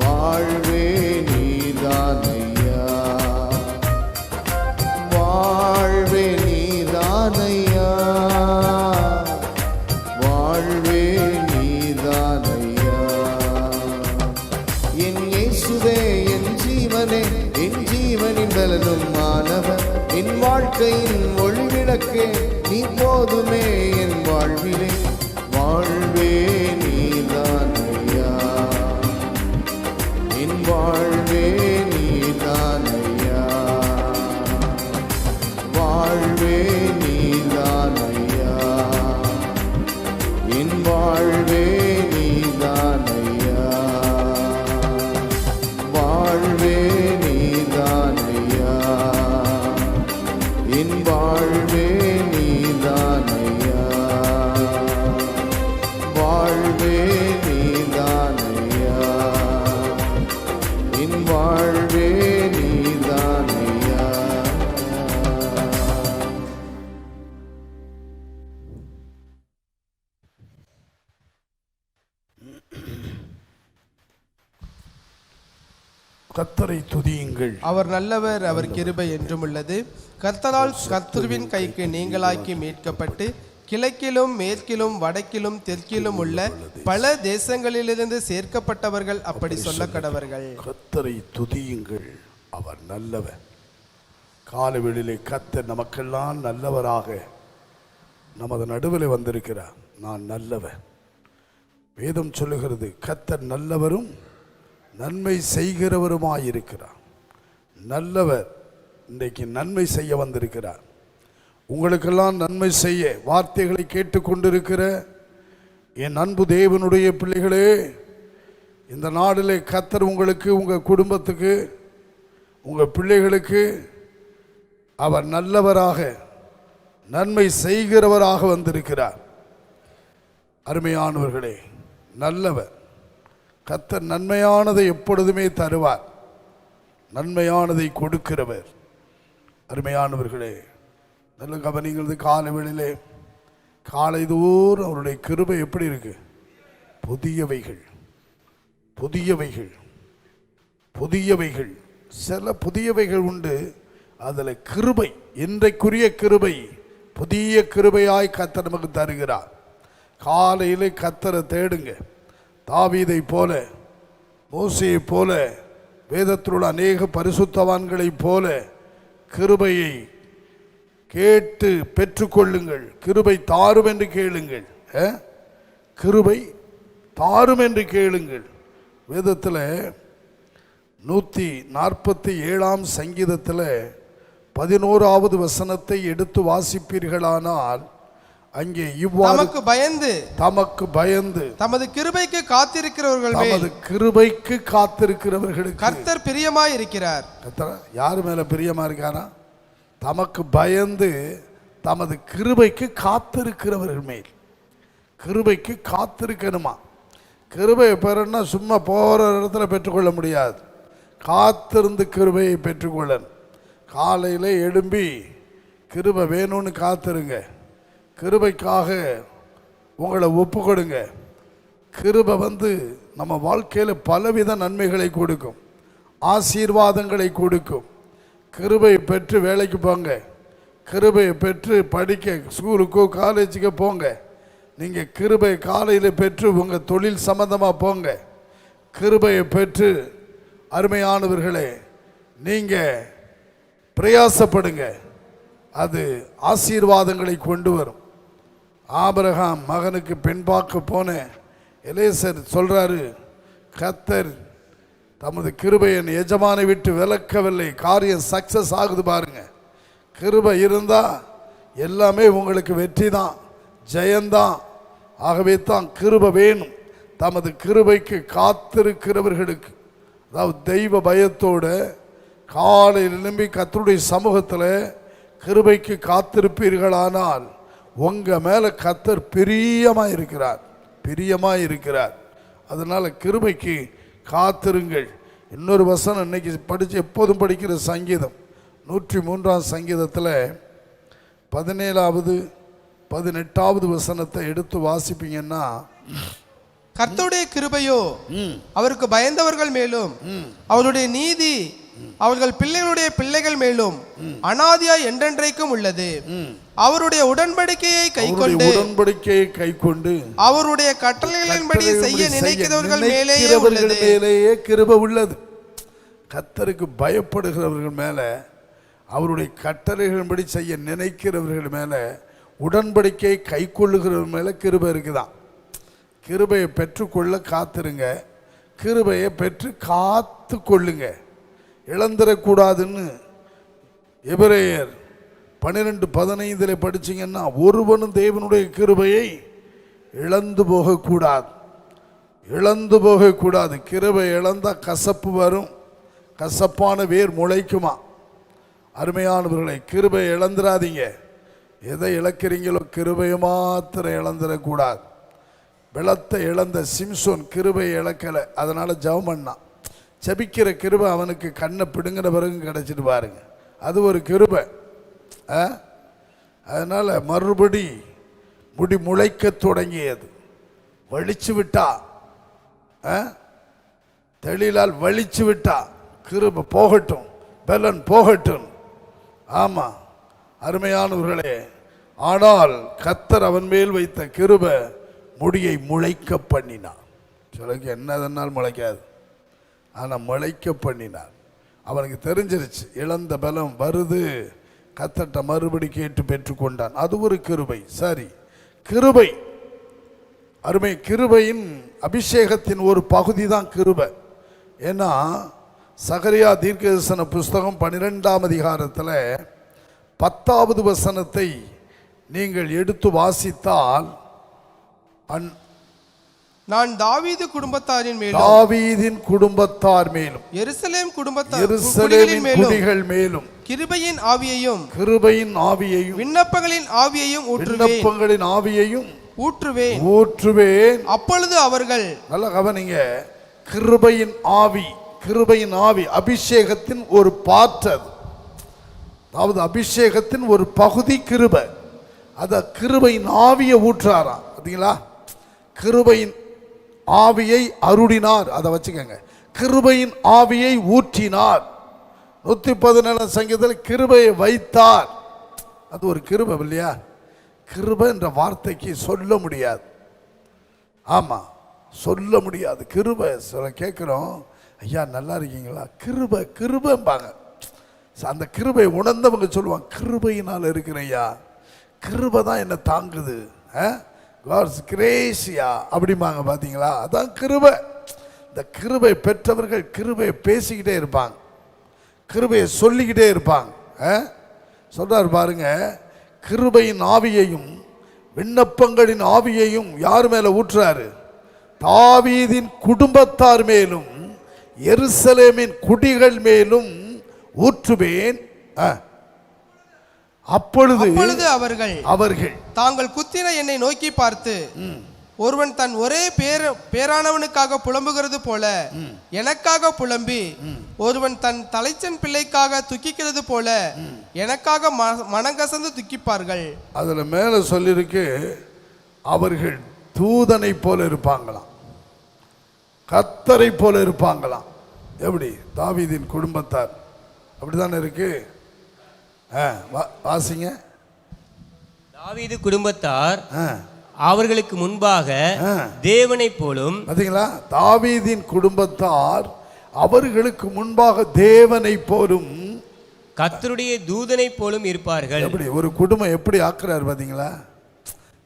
வாழ்வே நீதானையா, வாழ்வே நீதானையா, வாழ்வே நீதானையா. என் இயேசுவே என் ஜீவனே, என் ஜீவனின் பலனும் மாணவர், என் வாழ்க்கையின் ஒளிவிளக்கே நீ போதுமே என் வாழ்விலே, வாழ்வே நீதானையா, என் வாழ்வே நீதானையா, வாழ்வே நீதானையா, என் வாழ்வே நீதானையா, வாழ்வே நீதானையா, என் வாழ்வே நீதானையா, வாழ்வே நீதானையா, என் வாழ்வே நீதானையா. கர்த்தரை துதியுங்கள். அவர் நல்லவர், அவர் கிருபை என்றும் உள்ளது. கர்த்தரால் கர்த்தருவின் கைக்கு நீங்களாக்கி மீட்கப்பட்டு கிழக்கிலும் மேற்கிலும் வடக்கிலும் தெற்கிலும் உள்ள பல தேசங்களிலிருந்து சேர்க்கப்பட்டவர்கள் அப்படி சொல்ல கடவர்கள். கர்த்தரை துதியுங்கள், அவர் நல்லவர். காலவெளியிலே கர்த்தர் நமக்கெல்லாம் நல்லவராக நமது நடுவில் வந்திருக்கிறார். நான் நல்லவர். வேதம் சொல்லுகிறது கர்த்தர் நல்லவரும் நன்மை செய்கிறவருமாயிருக்கிறார். நல்லவர் இன்றைக்கு நன்மை செய்ய வந்திருக்கிறார். உங்களுக்கெல்லாம் நன்மை செய்ய வார்த்தைகளை கேட்டுக்கொண்டிருக்கிற என் அன்பு தேவனுடைய பிள்ளைகளே, இந்த நாளிலே கர்த்தர் உங்களுக்கு, உங்கள் குடும்பத்துக்கு, உங்கள் பிள்ளைகளுக்கு அவர் நல்லவராக நன்மை செய்கிறவராக வந்திருக்கிறார். அருமையானவர்களே, நல்லவர் கர்த்தர் நன்மையானதை எப்பொழுதுமே தருவார். நன்மையானதை கொடுக்கிறவர். அருமையானவர்களே, நல்ல கவனிங்கிறது. காலவெளியிலே காலைதோறும் அவருடைய கிருபை எப்படி இருக்கு? புதியவைகள், புதியவைகள், புதியவைகள். சில புதியவைகள் உண்டு. அதில் கிருபை, இன்றைக்குரிய கிருபை, புதிய கிருபையாய் கர்த்தர் நமக்கு தருகிறார். காலையிலே கர்த்தரை தேடுங்க. தாவீதை போல, மோசேயை போல, வேதத்தில் உள்ள அநேக பரிசுத்தவான்களைப் போல கிருபையை கேட்டு பெற்றுக்கொள்ளுங்கள். கிருபை தாரும் என்று கேளுங்கள். கிருபை தாரும் என்று கேளுங்கள். வேதத்தில் 147 சங்கீதத்தில் 11வது வசனத்தை எடுத்து வாசிப்பீர்களானால் அங்கே இவ்வாறு தமக்கு பயந்து தமது கிருபைக்கு காத்திருக்கிறவர்கள் தமது கிருபைக்கு காத்திருக்கிறவர்களுக்கு கர்த்தர் பிரியமாய் இருக்கிறார். கர்த்தர் யார் மேல பிரியமா இருக்காரா? தமக்கு பயந்து தமது கிருபைக்கு காத்திருக்கிறவர்கள் மேல். கிருபைக்கு காத்திருக்கணுமா? கிருபை பெறணும்னா சும்மா போகிற இடத்துல பெற்றுக்கொள்ள முடியாது. காத்திருந்து கிருபையை பெற்றுக்கொள்ளணும். காலையில் எழும்பி கிருபை வேணும்னு காத்திருங்க. கிருபைக்காக உங்களை ஒப்பு கொடுங்க. கிருபை நம்ம வாழ்க்கையில் பலவித நன்மைகளை கொடுக்கும், ஆசீர்வாதங்களை கொடுக்கும். கிருபையை பெற்று வேலைக்கு போங்க, கிருபையை பெற்று படிக்க ஸ்கூலுக்கோ காலேஜுக்கோ போங்க. நீங்கள் கிருபை காலையில் பெற்று உங்கள் தொழில் சம்பந்தமாக போங்க. கிருபையை பெற்று அருமையானவர்களே நீங்கள் பிரயாசப்படுங்க, அது ஆசீர்வாதங்களை கொண்டு வரும். ஆபிரகாம் மகனுக்கு பெண் பார்க்க போன எலேசர் சொல்கிறாரு, கர்த்தர் தமது கிருபையின் எஜமானை விட்டு விலக்கவில்லை, காரியம் சக்ஸஸ் ஆகுது பாருங்க. கிருபை இருந்தால் எல்லாமே உங்களுக்கு வெற்றி தான், ஜெயந்தான். ஆகவே தான் கிருபை வேணும். தமது கிருபைக்கு காத்திருக்கிறவர்களுக்கு, அதாவது தெய்வ பயத்தோடு காலையில் எழும்பி கர்த்தருடைய சமூகத்தில் கிருபைக்கு காத்திருப்பீர்களானால் உங்கள் மேலே கர்த்தர் பிரியமாக இருக்கிறார். அதனால் கிருபைக்கு காத்திருங்கள். இன்னொரு வசனம் இன்னைக்கு படித்து எப்போதும் படிக்கிற சங்கீதம் 103ஆம் சங்கீதத்தில் 17வது 18வது வசனத்தை எடுத்து வாசிப்பீங்கன்னா, கர்த்தருடைய கிருபையோ அவருக்கு பயந்தவர்கள் மேலும், அவருடைய நீதி அவர்கள் பிள்ளைகளுடைய பிள்ளைகள் மேலும் அனாதியாய் என்றென்றைக்கும் உள்ளது. அவருடைய உடன்படிக்கையை கைக்கொண்டு அவருடைய கட்டளைகளின்படி செய்ய நினைக்கிறவர்கள் மேலேயே கிருபை உள்ளது. கர்த்தருக்கு பயப்படுகிறவர்கள் மேல, அவருடைய கட்டளைகளின்படி செய்ய நினைக்கிறவர்கள் மேல, உடன்படிக்கையை கைக்கொள்ளுகிறவர்கள் மேல கிருபை இருக்குதான். கிருபையை பெற்றுக்கொள்ள காத்திருங்க, கிருபையை பெற்று காத்து கொள்ளுங்க, இழந்துடக்கூடாதுன்னு எபிரேயர் 12:15 படிச்சிங்கன்னா, ஒருவனும் தேவனுடைய கிருபையை இழந்து போகக்கூடாது. கிருபை இழந்தால் கசப்பு வரும், கசப்பான வேர் முளைக்குமா. அருமையானவர்களை, கிருபை இழந்துடாதீங்க. எதை இழக்கிறீங்களோ கிருபையை மாத்திரம் இழந்துடக்கூடாது. வெள்ளத்தை இழந்த சிம்சோன் கிருபை இழக்கலை, அதனால் ஜெபம் பண்ணான். ஜெபிக்கிற கிருபை அவனுக்கு கண்ணை பிடுங்கிற பிறகு கிடச்சிட்டு பாருங்க, அது ஒரு கிருபை. அதனால் மறுபடி முடி முளைக்க தொடங்கியது, வலிச்சு விட்டா, தெளிலால் வலிச்சு விட்டா. கிருபை போகட்டும், பலன் போகட்டும். ஆமாம் அருமையானவர்களே, ஆனால் கர்த்தர் அவன் மேல் வைத்த கிருபை முடியை முளைக்க பண்ணினான். சிலருக்கு என்னதென்னால் முளைக்காது, ஆனால் முளைக்க பண்ணினார். அவனுக்கு தெரிஞ்சிருச்சு இழந்த பலம் வருது, கர்த்தர்ட்ட மறுபடி கேட்டு பெற்றுக்கொண்டான். அது ஒரு கிருபை. சரி, கிருபை அருமை, கிருபையின் அபிஷேகத்தின் ஒரு பகுதி தான் கிருபை. ஏன்னா சகரியா தீர்க்கதரிசன புஸ்தகம் 12ஆம் அதிகாரத்தில் 10வது வசனத்தை நீங்கள் எடுத்து வாசித்தால், நான் தாவீது குடும்பத்தாரின் மேலும், தாவீதின் குடும்பத்தார் மேலும், எருசலேம் எருசலேமின் குடிகள் மேலும் கிருபையின் ஆவியையும் விண்ணப்பங்களின் ஆவியையும் ஊற்றுவேன். அப்பொழுது அவர்கள், நல்ல கவனிங்க, கிருபையின் ஆவி அபிஷேகத்தின் ஒரு பாற்றது, அதாவது அபிஷேகத்தின் ஒரு பகுதி கிருபை. அத கிருபையின் ஆவியை ஊற்றாராம். பார்த்தீங்களா, கிருபையின் ஆவியை அருளினார். அதை வச்சுக்கோங்க, கிருபையின் ஆவியை ஊற்றினார். 117 சங்கீதத்தில் கிருபையை வைத்தார். அது ஒரு கிருபை இல்லையா? கிருபை என்ற வார்த்தைக்கு சொல்ல முடியாது. ஆமாம், சொல்ல முடியாது. கிருபை சொல்ல கேட்குறோம், ஐயா நல்லா இருக்கீங்களா, கிருபைம்பாங்க. அந்த கிருபை உணர்ந்தவங்க சொல்லுவாங்க, கிருபையினால் இருக்கிற ஐயா, கிருபை தான் என்னை தாங்குது, காட்ஸ் கிரேசியா அப்படிம்பாங்க. பார்த்தீங்களா, அதான் கிருபை. இந்த கிருபை பெற்றவர்கள் கிருபையை பேசிக்கிட்டே இருப்பாங்க, கிருபையை சொல்லிக்கிட்டே இருப்பாங்க. சொல்றாரு பாருங்க, கிருபையின் ஆவியையும் விண்ணப்பங்களின் ஆவியையும் யார் மேல ஊற்றுறாரு? தாவீதின் குடும்பத்தார் மேலும் எருசலேமின் குடிகள் மேலும் ஊற்றுவேன். அப்பொழுது அவர்கள் தாங்கள் குத்தின என்னை நோக்கி பார்த்து, ஒருவன் தன் ஒரே பேரானவனுக்காக புலம்புகிறது போல எனக்காக புலம்பி, ஒருவன் தன் தலைச்சன் பிள்ளைக்காக துக்கிக்கிறது போல எனக்காக மனங்கசந்து துக்கிப்பார்கள். அதுல மேல சொல்லிருக்கு, அவர்கள் தூதனை போல இருப்பாங்களாம். கர்த்தரை போல இருப்பாங்களாம். எப்படி? தாவீதின் குடும்பத்தார் அப்படிதானே இருக்கு. வாசிங்க. தாவீது குடும்பத்தார் அவர்களுக்கு முன்பாக தேவனை போலும். பாத்தீங்களா? தாவீதின் குடும்பத்தார் அவர்களுக்கு முன்பாக தேவனை போலும் கர்த்தருடைய தூதனை போலும் இருப்பார்கள். எப்படி ஒரு குடும்பம் எப்படி ஆக்குறாரு பாத்தீங்களா?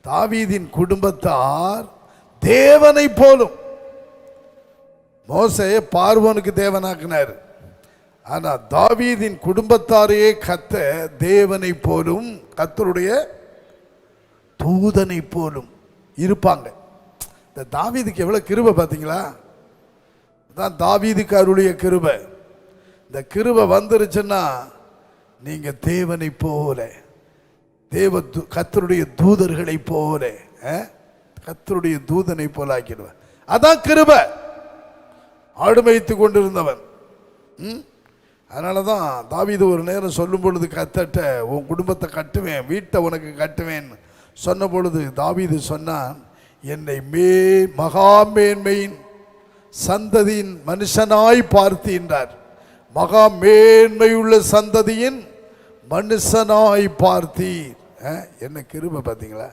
தாவீதின் குடும்பத்தார் தேவனை போலும். மோசே பார்வோனுக்கு தேவனாக்குனார். ஆனா தாவீதின் குடும்பத்தாரையே கத்த தேவனை போலும் கர்த்தருடைய தூதனை போலும் இருப்பாங்க. இந்த தாவீதுக்கு எவ்வளவு கிருபை பாத்தீங்களா? தான் தாவீதுக்கு அருளிய கிருபை. இந்த கிருபை வந்துருச்சுன்னா நீங்க தேவனை போல கர்த்தருடைய தூதர்களை போல கர்த்தருடைய தூதனை போல ஆக்கிடுவேன். அதான் கிருபை. ஆடு மேய்த்து கொண்டிருந்தவன். அதனாலதான் தாவீது ஒரு நேரம் சொல்லும் பொழுது கர்த்தர்ட்ட உன் குடும்பத்தை கட்டுவேன், வீட்டை உனக்கு கட்டுவேன் சொன்ன பொழுது தாவீது சொன்னான், என்னை மகா மேன்மையின் சந்ததியின் மனுஷனாய் பார்த்தீன்றார். மகா மேன்மையுள்ள சந்ததியின் மனுஷனாய் பார்த்தீர். என்ன கிருபை பார்த்தீங்களா?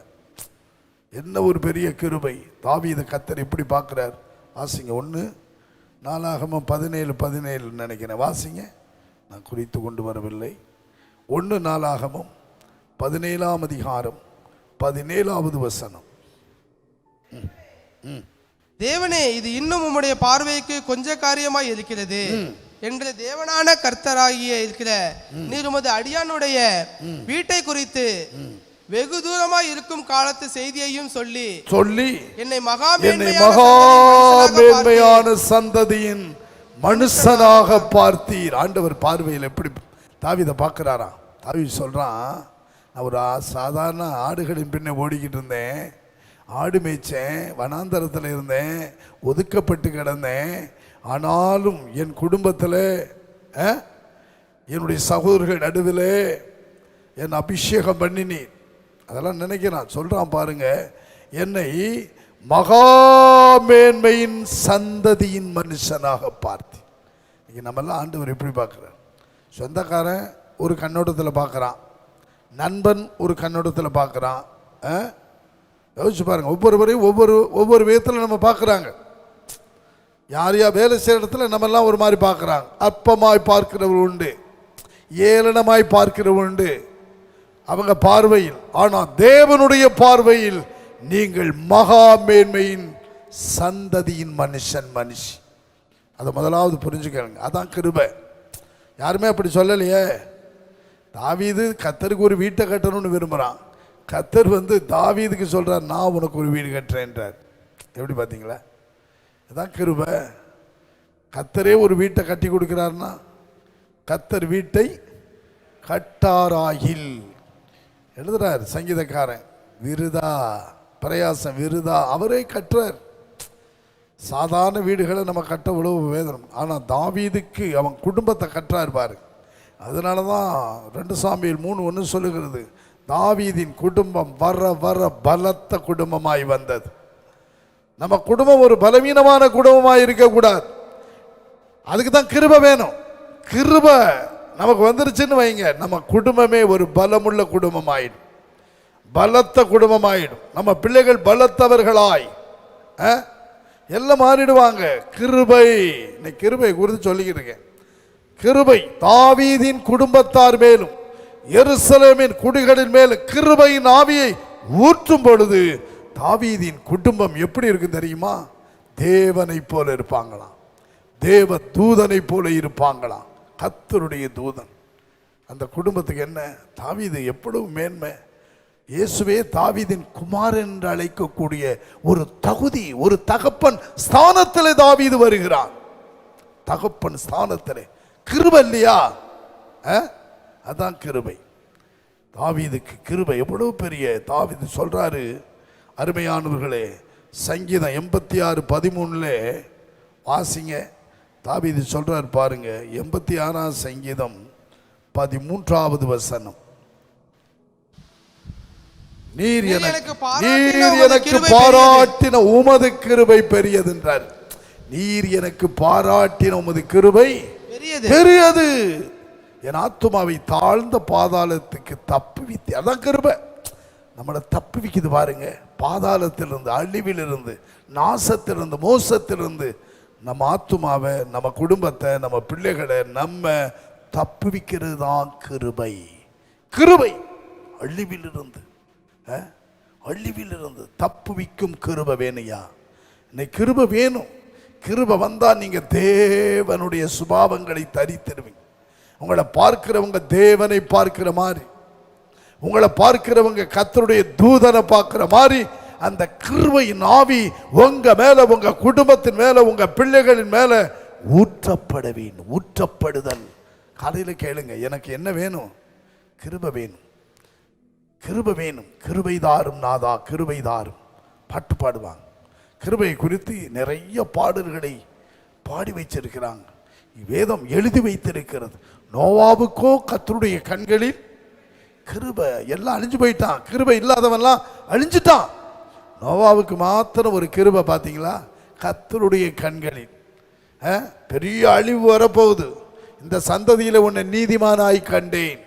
என்ன ஒரு பெரிய கிருபை. தாவீது கர்த்தர் எப்படி பார்க்கிறார் வாசிங்க. 1 நாளாகமம் 17:17 நினைக்கிறேன். வாசிங்க, நான் குறித்து கொண்டு வரவில்லை. 1 நாளாகமம் 17ஆம் அதிகாரம் 17வது வசனம். தேவனே, இது இன்னும் உம்முடைய பார்வைக்கு கொஞ்ச காரியமாய் இருக்கிறது என்று தேவனான கர்த்தராகிய இருக்கிற நீர் உமது அடியானுடைய வீட்டை குறித்து வெகு தூரமாய் இருக்கும் காலத்து செய்தியையும் சொல்லி என்னை மகா மேன்மையான சந்ததியின் மனுஷனாக பார்த்தீர். ஆண்டவர் பார்வையில் எப்படி தாவீதை பார்க்கிறாரா? தாவீது சொல்றான், நான் ஒரு சாதாரண ஆடுகளின் பின்னே ஓடிக்கிட்டு இருந்தேன், ஆடு மேய்ச்சேன், வனாந்தரத்தில் இருந்தேன், ஒதுக்கப்பட்டு கிடந்தேன். ஆனாலும் என் குடும்பத்தில் என்னுடைய சகோதரர்கள் நடுவில் என் அபிஷேகம் பண்ணினீர். அதெல்லாம் நினைக்கிறான். சொல்றான் பாருங்க, என்னை மகா மேன்மையின் சந்ததியின் மனுஷனாக பார்த்து. இன்னைக்கு நம்மெல்லாம் ஆண்டவர் எப்படி பார்க்குறார்? சொந்தக்காரன் ஒரு கண்ணோட்டத்தில் பார்க்குறான், நண்பன் ஒரு கண்ணோட்டத்தில் பார்க்குறான். யோசிச்சு பாருங்க, ஒவ்வொருவரையும் ஒவ்வொரு விதத்தில் நம்ம பார்க்குறாங்க. யார் வேலை செய்கிற இடத்துல நம்மெல்லாம் ஒரு மாதிரி பார்க்குறாங்க. அற்பமாய் பார்க்கிறவர் உண்டு, ஏளனமாய் பார்க்கிறவர் உண்டு அவங்க பார்வையில். ஆனால் தேவனுடைய பார்வையில் நீங்கள் மகா மேன்மையின் சந்ததியின் மனுஷி. அதை முதலாவது புரிஞ்சுக்கணுங்க. அதான் கிருபை. யாருமே அப்படி சொல்லலையே. தாவீது கர்த்தருக்கு ஒரு வீட்டை கட்டணும்னு விரும்புகிறான். கர்த்தர் தாவீதுக்கு சொல்கிறார், நான் உனக்கு ஒரு வீடு கட்டுறேன்றார். எப்படி பார்த்தீங்களா? அதான் கிருபை. கர்த்தரே ஒரு வீட்டை கட்டி கொடுக்கிறார்னா, கர்த்தர் வீட்டை கட்டாராகில் எழுதுறார் சங்கீதக்காரன். விருதா பிரயாசம் விருதா, அவரே கட்டுறார். சாதாரண வீடுகளை நம்ம கட்ட உழவு வேதனம். ஆனால் தாவீதுக்கு அவன் குடும்பத்தை கட்டுறார் பாரு. அதனால தான் 2 சாமுவேல் 3:1 சொல்லுகிறது, தாவீதின் குடும்பம் வர வர பலத்த குடும்பமாய் வந்தது. நம்ம குடும்பம் ஒரு பலவீனமான குடும்பமாய் இருக்கக்கூடாது. அதுக்கு தான் கிருபை வேணும். கிருபை நமக்கு வந்துருச்சுன்னு வைங்க, நம்ம குடும்பமே ஒரு பலமுள்ள குடும்பமாயிடும், பலத்த குடும்பமாயிடும். நம்ம பிள்ளைகள் பலத்தவர்களாய் எல்லாம் மாறிடுவாங்க. கிருபை, இன்னைக்கு கிருபை குறித்து சொல்லிக்கிட்டு இருக்கேன். கிருபை தாவீதின் குடும்பத்தார் மேலும் எருசலேமின் குடிகளின் மேலும் கிருபையின் ஆவியை ஊற்றும் பொழுது தாவீதின் குடும்பம் எப்படி இருக்கு தெரியுமா? தேவனை போல இருப்பாங்களாம், தேவ தூதனை போல இருப்பாங்களாம். கர்த்தருடைய தூதன். அந்த குடும்பத்துக்கு என்ன? தாவீது எவ்வளவு மேன்மை. இயேசுவே தாவீதின் குமாரன் என்று அழைக்கக்கூடிய ஒரு தகுதி, ஒரு தகப்பன் ஸ்தானத்திலே தாவீது வருகிறான். தகப்பன் ஸ்தானத்திலே. கிருபை இல்லையா? அதான் கிருபை. தாவீதுக்கு கிருபை எவ்வளவு பெரிய. தாவீது சொல்றாரு, அருமையானவர்களே, சங்கீதம் 86:13 வாசிங்க. தாவீது சொல்றார் பாருங்க, 86ஆம் சங்கீதம் 13வது வசனம். நீர் எனக்கு பாராட்டின உமது கிருபை பெரியது என்றார். நீர் எனக்கு பாராட்டின உமது கிருபை பெரியது. பெரியது. என் ஆத்துமாவை தாழ்ந்த பாதாளத்துக்கு தப்புவித்து, அதான் கிருபை. நம்மளை தப்புவிக்குது பாருங்க, பாதாளத்திலிருந்து, அழிவிலிருந்து, நாசத்திலிருந்து, மோசத்திலிருந்து நம்ம ஆத்துமாவை, நம்ம குடும்பத்தை, நம்ம பிள்ளைகளை நம்ம தப்புவிக்கிறது தான் கிருபை. கிருபை அழிவிலிருந்து, அழிவிலிருந்து தப்புவிக்கும் கிருபை வேணுயா. இன்னைக்கு கிருபை வேணும். கிருபை வந்தால் நீங்கள் தேவனுடைய சுபாவங்களை தரித்திடுவீங்க. உங்களை பார்க்கிறவங்க தேவனை பார்க்கிற மாதிரி, உங்களை பார்க்கிறவங்க கர்த்தருடைய தூதனை பார்க்கிற மாதிரி அந்த கிருபையின் ஆவி உங்க மேல, உங்க குடும்பத்தின் மேல, உங்க பிள்ளைகளின் மேல ஊற்றப்பட வேண்டும். ஊற்றப்படுதல். காலையில் கேளுங்க, எனக்கு என்ன வேணும்? கிருபை வேணும், கிருபை வேணும். கிருபை தாரும் நாதா, கிருபை தாரும் பாட்டு பாடுவாங்க. கிருபை குறித்து நிறைய பாடல்களை பாடி வச்சிருக்கிறாங்க. வேதம் எழுதி வைத்திருக்கிறது. நோவாவுக்கோ கர்த்தருடைய கண்களில் கிருபை. எல்லாம் அழிஞ்சு போயிட்டான், கிருபை இல்லாதவன்லாம் அழிஞ்சிட்டான். நோவாவுக்கு மாத்திரம் ஒரு கிருபை. பார்த்தீங்களா? கர்த்தருடைய கண்களில் பெரிய அழிவு வரப்போகுது. இந்த சந்ததியில உன்னை நீதிமானாய் கண்டேன்,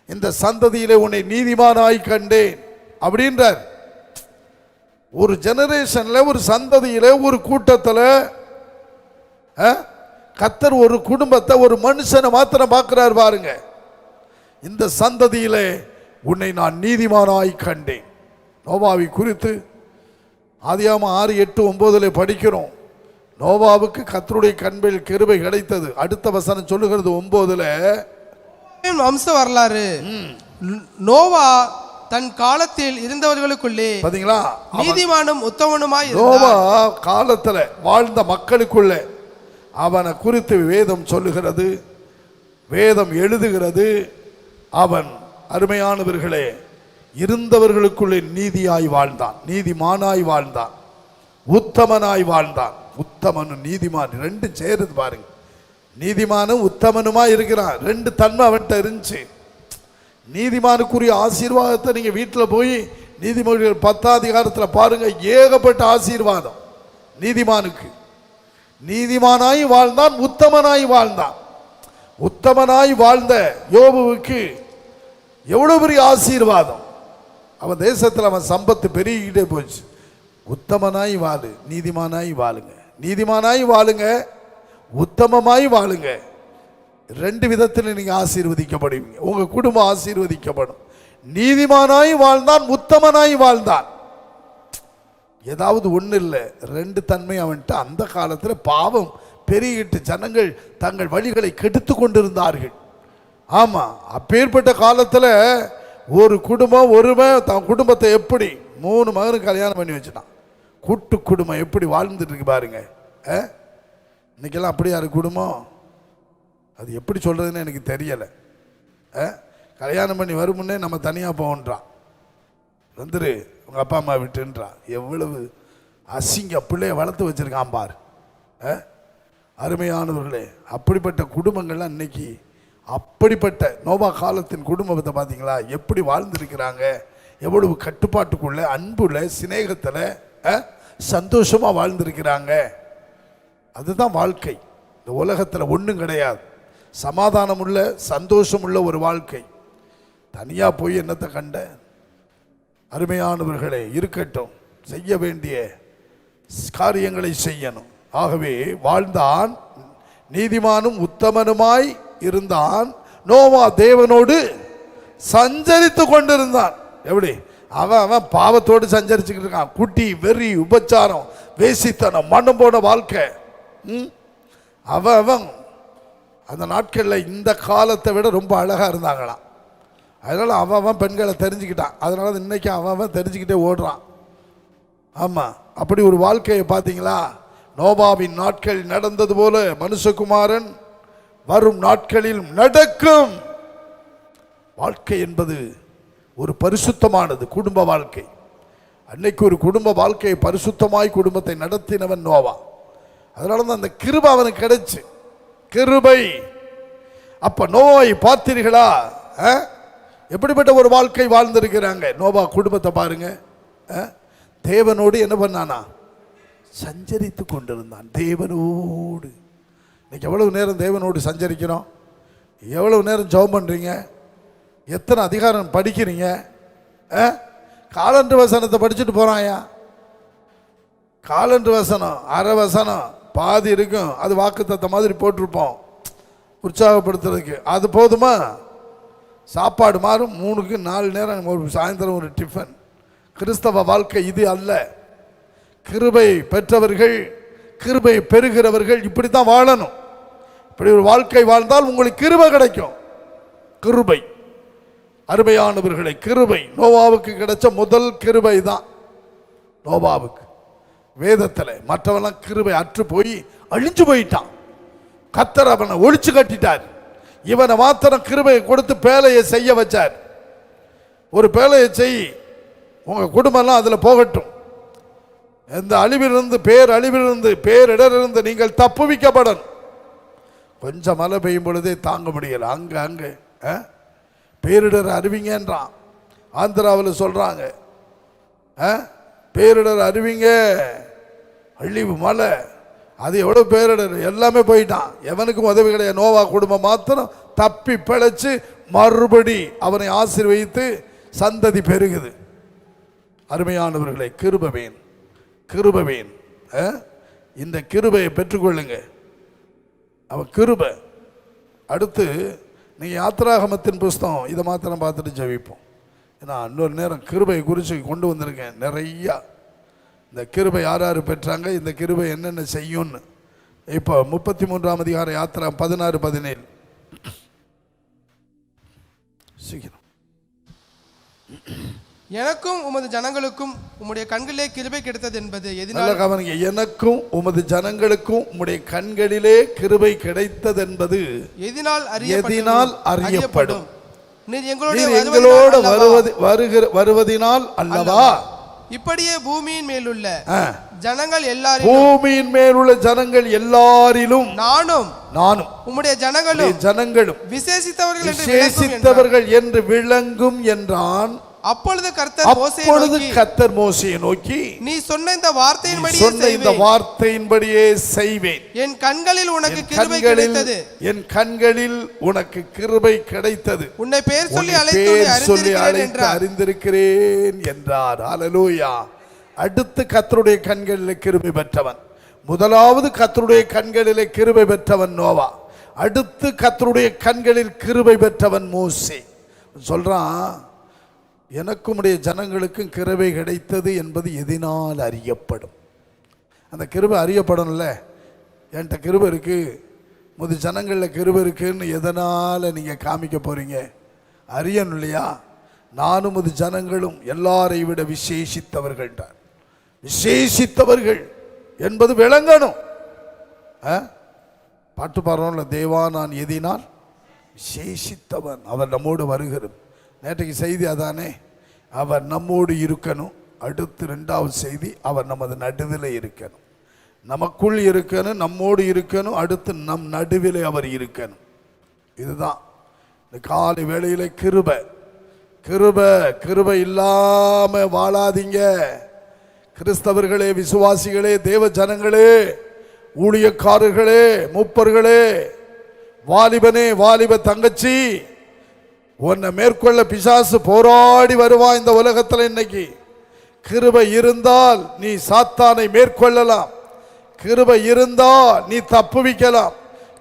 இந்த சந்ததியில உன்னை நீதிமானாய் கண்டேன் அப்படின்றார். ஒரு ஜெனரேஷன்ல, ஒரு சந்ததியில, ஒரு கூட்டத்தில் கர்த்தர் ஒரு குடும்பத்தை, ஒரு மனுஷனை மாத்திரம் பார்க்கிறார் பாருங்க. இந்த சந்ததியில உன்னை நான் நீதிமானாய் கண்டேன். நோவாவை குறித்து ஆதியாகமம் 6, 8, 9 படிக்கிறோம். நோவாவுக்கு கர்த்தருடைய கண்களில் கிருபை கிடைத்தது. அடுத்த வசனம் சொல்லுகிறது 9 வம்ச வரலாறு. நோவா தன் காலத்தில் இருந்தவர்களுக்குள்ளே, பாத்தீங்களா, நீதிமானும் உத்தமனுமாய் நோவா காலத்துல வாழ்ந்த மக்களுக்குள்ள அவனை குறித்து வேதம் சொல்லுகிறது, வேதம் எழுதுகிறது. அவன் அருமையானவர்களே இருந்தவர்களுக்குள்ளே நீதியாய் வாழ்ந்தான், நீதிமானாய் வாழ்ந்தான், உத்தமனாய் வாழ்ந்தான். உத்தமனும் நீதிமான் ரெண்டும் சேருது பாருங்க. நீதிமானும் உத்தமனுமா இருக்கிறான். ரெண்டு தன்மை அவன்கிட்ட இருந்துச்சு. நீதிமானுக்குரிய ஆசீர்வாதத்தை நீங்க வீட்டில் போய் நீதிமொழிகள் 10ஆம் அதிகாரத்தில் பாருங்க. ஏகப்பட்ட ஆசீர்வாதம் நீதிமானுக்கு. நீதிமானாய் வாழ்ந்தான், உத்தமனாய் வாழ்ந்தான். உத்தமனாய் வாழ்ந்த யோபுவுக்கு எவ்வளவு பெரிய ஆசீர்வாதம். அவன் தேசத்தில் அவன் சம்பத்து பெருகிட்டே போச்சு. உத்தமனாய் வாழு, நீதிமானாய் வாழுங்க. நீதிமானாய் வாழுங்க, உத்தமமாய் வாழுங்க. ரெண்டு விதத்தில் நீங்க ஆசீர்வதிக்கப்படுவீங்க. உங்க குடும்பம் ஆசீர்வதிக்கப்படும். நீதிமானாய் வாழ்ந்தான், உத்தமனாய் வாழ்ந்தான். ஏதாவது ஒண்ணு இல்லை, ரெண்டு தன்மை அவன்கிட்ட. அந்த காலத்தில் பாவம் பெருகிட்டு ஜனங்கள் தங்கள் வழிகளை கெடுத்து கொண்டிருந்தார்கள். ஆமா, அப்பேற்பட்ட காலத்தில் ஒரு குடும்பம், ஒருவன் தன் குடும்பத்தை எப்படி 3 மகனுக்கு கல்யாணம் பண்ணி வச்சுட்டான். கூட்டு குடும்பம் எப்படி வாழ்ந்துட்டு இருக்கு பாருங்க. இன்னைக்கெல்லாம் அப்படியா இருக்கு குடும்பம்? அது எப்படி சொல்றதுன்னு எனக்கு தெரியலை. கல்யாணம் பண்ணி வரும் முன்னே நம்ம தனியாக போகன்றான், வந்துரு உங்கள் அப்பா அம்மா விட்டுன்றான். எவ்வளவு அசிங்க பிள்ளைய வளர்த்து வச்சிருக்கான் பார். அருமையானவர்களே, அப்படிப்பட்ட குடும்பங்கள்லாம் இன்னைக்கு, அப்படிப்பட்ட நோபா காலத்தின் குடும்பத்தை பார்த்தீங்களா எப்படி வாழ்ந்துருக்கிறாங்க? எவ்வளவு கட்டுப்பாட்டுக்குள்ள, அன்புள்ள, சிநேகத்தில் சந்தோஷமாக வாழ்ந்திருக்கிறாங்க. அதுதான் வாழ்க்கை. இந்த உலகத்தில் ஒன்றும் கிடையாது. சமாதானம் உள்ள, சந்தோஷம் உள்ள ஒரு வாழ்க்கை. தனியாக போய் என்னத்தை கண்ட? அருமையானவர்களே, இருக்கட்டும், செய்ய வேண்டிய காரியங்களை செய்யணும். ஆகவே வாழ்ந்தான், நீதிமானும் உத்தமனுமாய் இருந்தான். நோவா தேவனோடு சஞ்சரித்து கொண்டிருந்தான். எப்படி? அவன் பாவத்தோடு சஞ்சரிச்சுக்கிட்டு இருக்கான். குட்டி, வெறி, உபச்சாரம், வேசித்தனம், மனம் போன வாழ்க்கை. அவன் அந்த நாட்களில் இந்த காலத்தை விட ரொம்ப அழகாக இருந்தாங்களாம். அதனால் அவன் பெண்களை தெரிஞ்சுக்கிட்டான். அதனால இன்னைக்கு அவன் தெரிஞ்சுக்கிட்டே ஓடுறான். ஆமாம், அப்படி ஒரு வாழ்க்கையை பார்த்தீங்களா? நோபாவின் நாட்கள் நடந்தது போல மனுஷகுமாரன் வரும் நாட்களில் நடக்கும். வாழ்க்கை என்பது ஒரு பரிசுத்தமானது குடும்ப வாழ்க்கை. அன்னைக்கு ஒரு குடும்ப வாழ்க்கையை பரிசுத்தமாய் குடும்பத்தை நடத்தினவன் நோவா. அதனால தான் அந்த கிருபை அவனுக்கு கிடைச்சு. கிருபை. அப்ப நோவாவை பார்த்தீர்களா? எப்படிப்பட்ட ஒரு வாழ்க்கை வாழ்ந்திருக்கிறாங்க. நோவா குடும்பத்தை பாருங்க. தேவனோடு என்ன பண்ணானா? சஞ்சரித்து கொண்டிருந்தான் தேவனோடு. இன்னைக்கு எவ்வளவு நேரம் தேவனோடு சஞ்சரிக்கிறோம்? எவ்வளவு நேரம் ஜெபம் பண்ணுறீங்க? எத்தனை அதிகாரம் படிக்கிறீங்க? காலண்டு வசனத்தை படிச்சுட்டு போகிறாயா? காலண்டு வசனம், அரை வசனம், பாதி இருக்கும், அது வாக்குத்தத்த மாதிரி போட்டிருப்போம் உற்சாகப்படுத்துறதுக்கு. அது போதுமா? சாப்பாடு மாறும், 3க்கு 4 நேரம், ஒரு சாயந்தரம் ஒரு டிஃபன். கிறிஸ்தவ வாழ்க்கை இது அல்ல. கிருபை பெற்றவர்கள், கிருபை பெறுகிறவர்கள் இப்படி தான் வாழணும். இப்படி ஒரு வாழ்க்கை வாழ்ந்தால் உங்களுக்கு கிருபை கிடைக்கும். கிருபை, அருமையானவர்களை, கிருபை நோவாவுக்கு கிடைச்ச முதல் கிருபை தான் நோவாவுக்கு வேதத்தில். மற்றவெல்லாம் கிருபை அற்று போய் அழிஞ்சு போயிட்டான். கர்த்தர் அவனை ஒழிச்சு கட்டிட்டார். இவனை மாத்திரம் கிருபையை கொடுத்து பேழையை செய்ய வச்சார். ஒரு பேழையை செய், உங்க குடும்பம்லாம் அதில் போகட்டும். எந்த அழிவிலிருந்து, பேரழிவிலிருந்து, பேரிடரிலிருந்து நீங்கள் தப்புவிக்கப்படணும். கொஞ்சம் மழை பெய்யும் பொழுதே தாங்க முடியல. அங்கே பேரிடர் அறிவிங்கன்றான். ஆந்திராவில் சொல்றாங்க, பேரிடர் அறிவிங்க, அழிவு மழை. அது எவ்வளோ பேரிடர், எல்லாமே போயிட்டான். எவனுக்கும் உதவி கிடையாது. நோவா குடும்பம் மாத்திரம் தப்பி பிழைச்சு மறுபடி அவனை ஆசீர்வதித்து சந்ததி பெருகுது. அருமையானவர்களை, கிருபவேன், கிருபவேன். இந்த கிருபையை பெற்றுக்கொள்ளுங்க. அவன் கிருபை. அடுத்து நீங்கள் யாத்திராகமத்தின் புஸ்தகம் இதை மாத்திரம் பார்த்துட்டு ஜெபிப்போம். ஏன்னா இன்னொரு நேரம் கிருபை குறித்து கொண்டு வந்திருக்கேன் நிறையா. இந்த கிருபை யார் யார் பெற்றாங்க, இந்த கிருபை என்னென்ன செய்யும்னு. இப்போ 33ஆம் அதிகாரம் யாத்திரா 16-17 சீக்கிரம். எனக்கும் உமது ஜனங்களுக்கும் உம்முடைய கண்களிலே கிருபை கிடைத்தது என்பது எதனால்? கவனிங்க, எனக்கும் உமது ஜனங்களுக்கும் உம்முடைய கண்களிலே கிருபை கிடைத்தது என்பது எதனால் அறியப்படும்? நீர் எங்களோடு வருவதினால் அல்லவா? இப்படியே பூமியின் மேலுள்ள ஜனங்கள் எல்லாரும், பூமியின் மேலுள்ள ஜனங்கள் எல்லாரிலும் நானும் உம்முடைய ஜனங்களும் விசேஷித்தவர்கள் என்று விளங்கும் என்றான். அப்பொழுது கர்த்தர் மோசேயை நோக்கி, நீ சொன்ன இந்த வார்த்தையின்படியே செய்வேன். என் கண்களில் உனக்கு கிருபை கிடைத்தது, என் கண்களில் உனக்கு கிருபை கிடைத்தது. உன்னை பேர் சொல்லி அழைத்து அறிந்திருக்கிறேன் என்றார். ஹல்லேலூயா. அடுத்து கர்த்தருடைய கண்களில் கிருபை பெற்றவன், முதலாவது கர்த்தருடைய கண்களிலே கிருபை பெற்றவன் நோவா. அடுத்து கர்த்தருடைய கண்களில் கிருபை பெற்றவன் மோசே. சொல்றான், எனக்கும் உடைய ஜனங்களுக்கும் கிருபை கிடைத்தது என்பது எதனால் அறியப்படும்? அந்த கிருபை அறியப்படணும்ல. என்கிட்ட கிருபை இருக்கு, முது ஜனங்களில் கிருபை இருக்குன்னு எதனால் நீங்கள் காமிக்க போறீங்க? அறியணும் இல்லையா? நானும் முது ஜனங்களும் எல்லாரை விட விசேஷித்தவர்கள். விசேஷித்தவர்கள் என்பது விளங்கணும். பாட்டு பாடுறோம்ல, தேவா நான் எதினால் விசேஷித்தவன், அவர் நம்மோடு வருகிறது. நேற்றைக்கு செய்தி அதானே, அவர் நம்மோடு இருக்கணும். அடுத்து 2வது செய்தி, அவர் நமது நடுவில் இருக்கணும். நமக்குள் இருக்கணும், நம்மோடு இருக்கணும். அடுத்து நம் நடுவில் அவர் இருக்கணும். இதுதான் இந்த காலை வேளையில கிருபை. கிருபை கிருபை இல்லாம வாழாதீங்க. கிறிஸ்தவர்களே, விசுவாசிகளே, தேவ ஜனங்களே, ஊழியக்காரர்களே, மூப்பர்களே, வாலிபனே, வாலிப தங்கச்சி, உன்னை மேற்கொள்ள பிசாசு போராடி வருவான் இந்த உலகத்தில். இன்னைக்கு கிருபை இருந்தால் நீ சாத்தானை மேற்கொள்ளலாம். கிருபை இருந்தால் நீ தப்புவிக்கலாம்.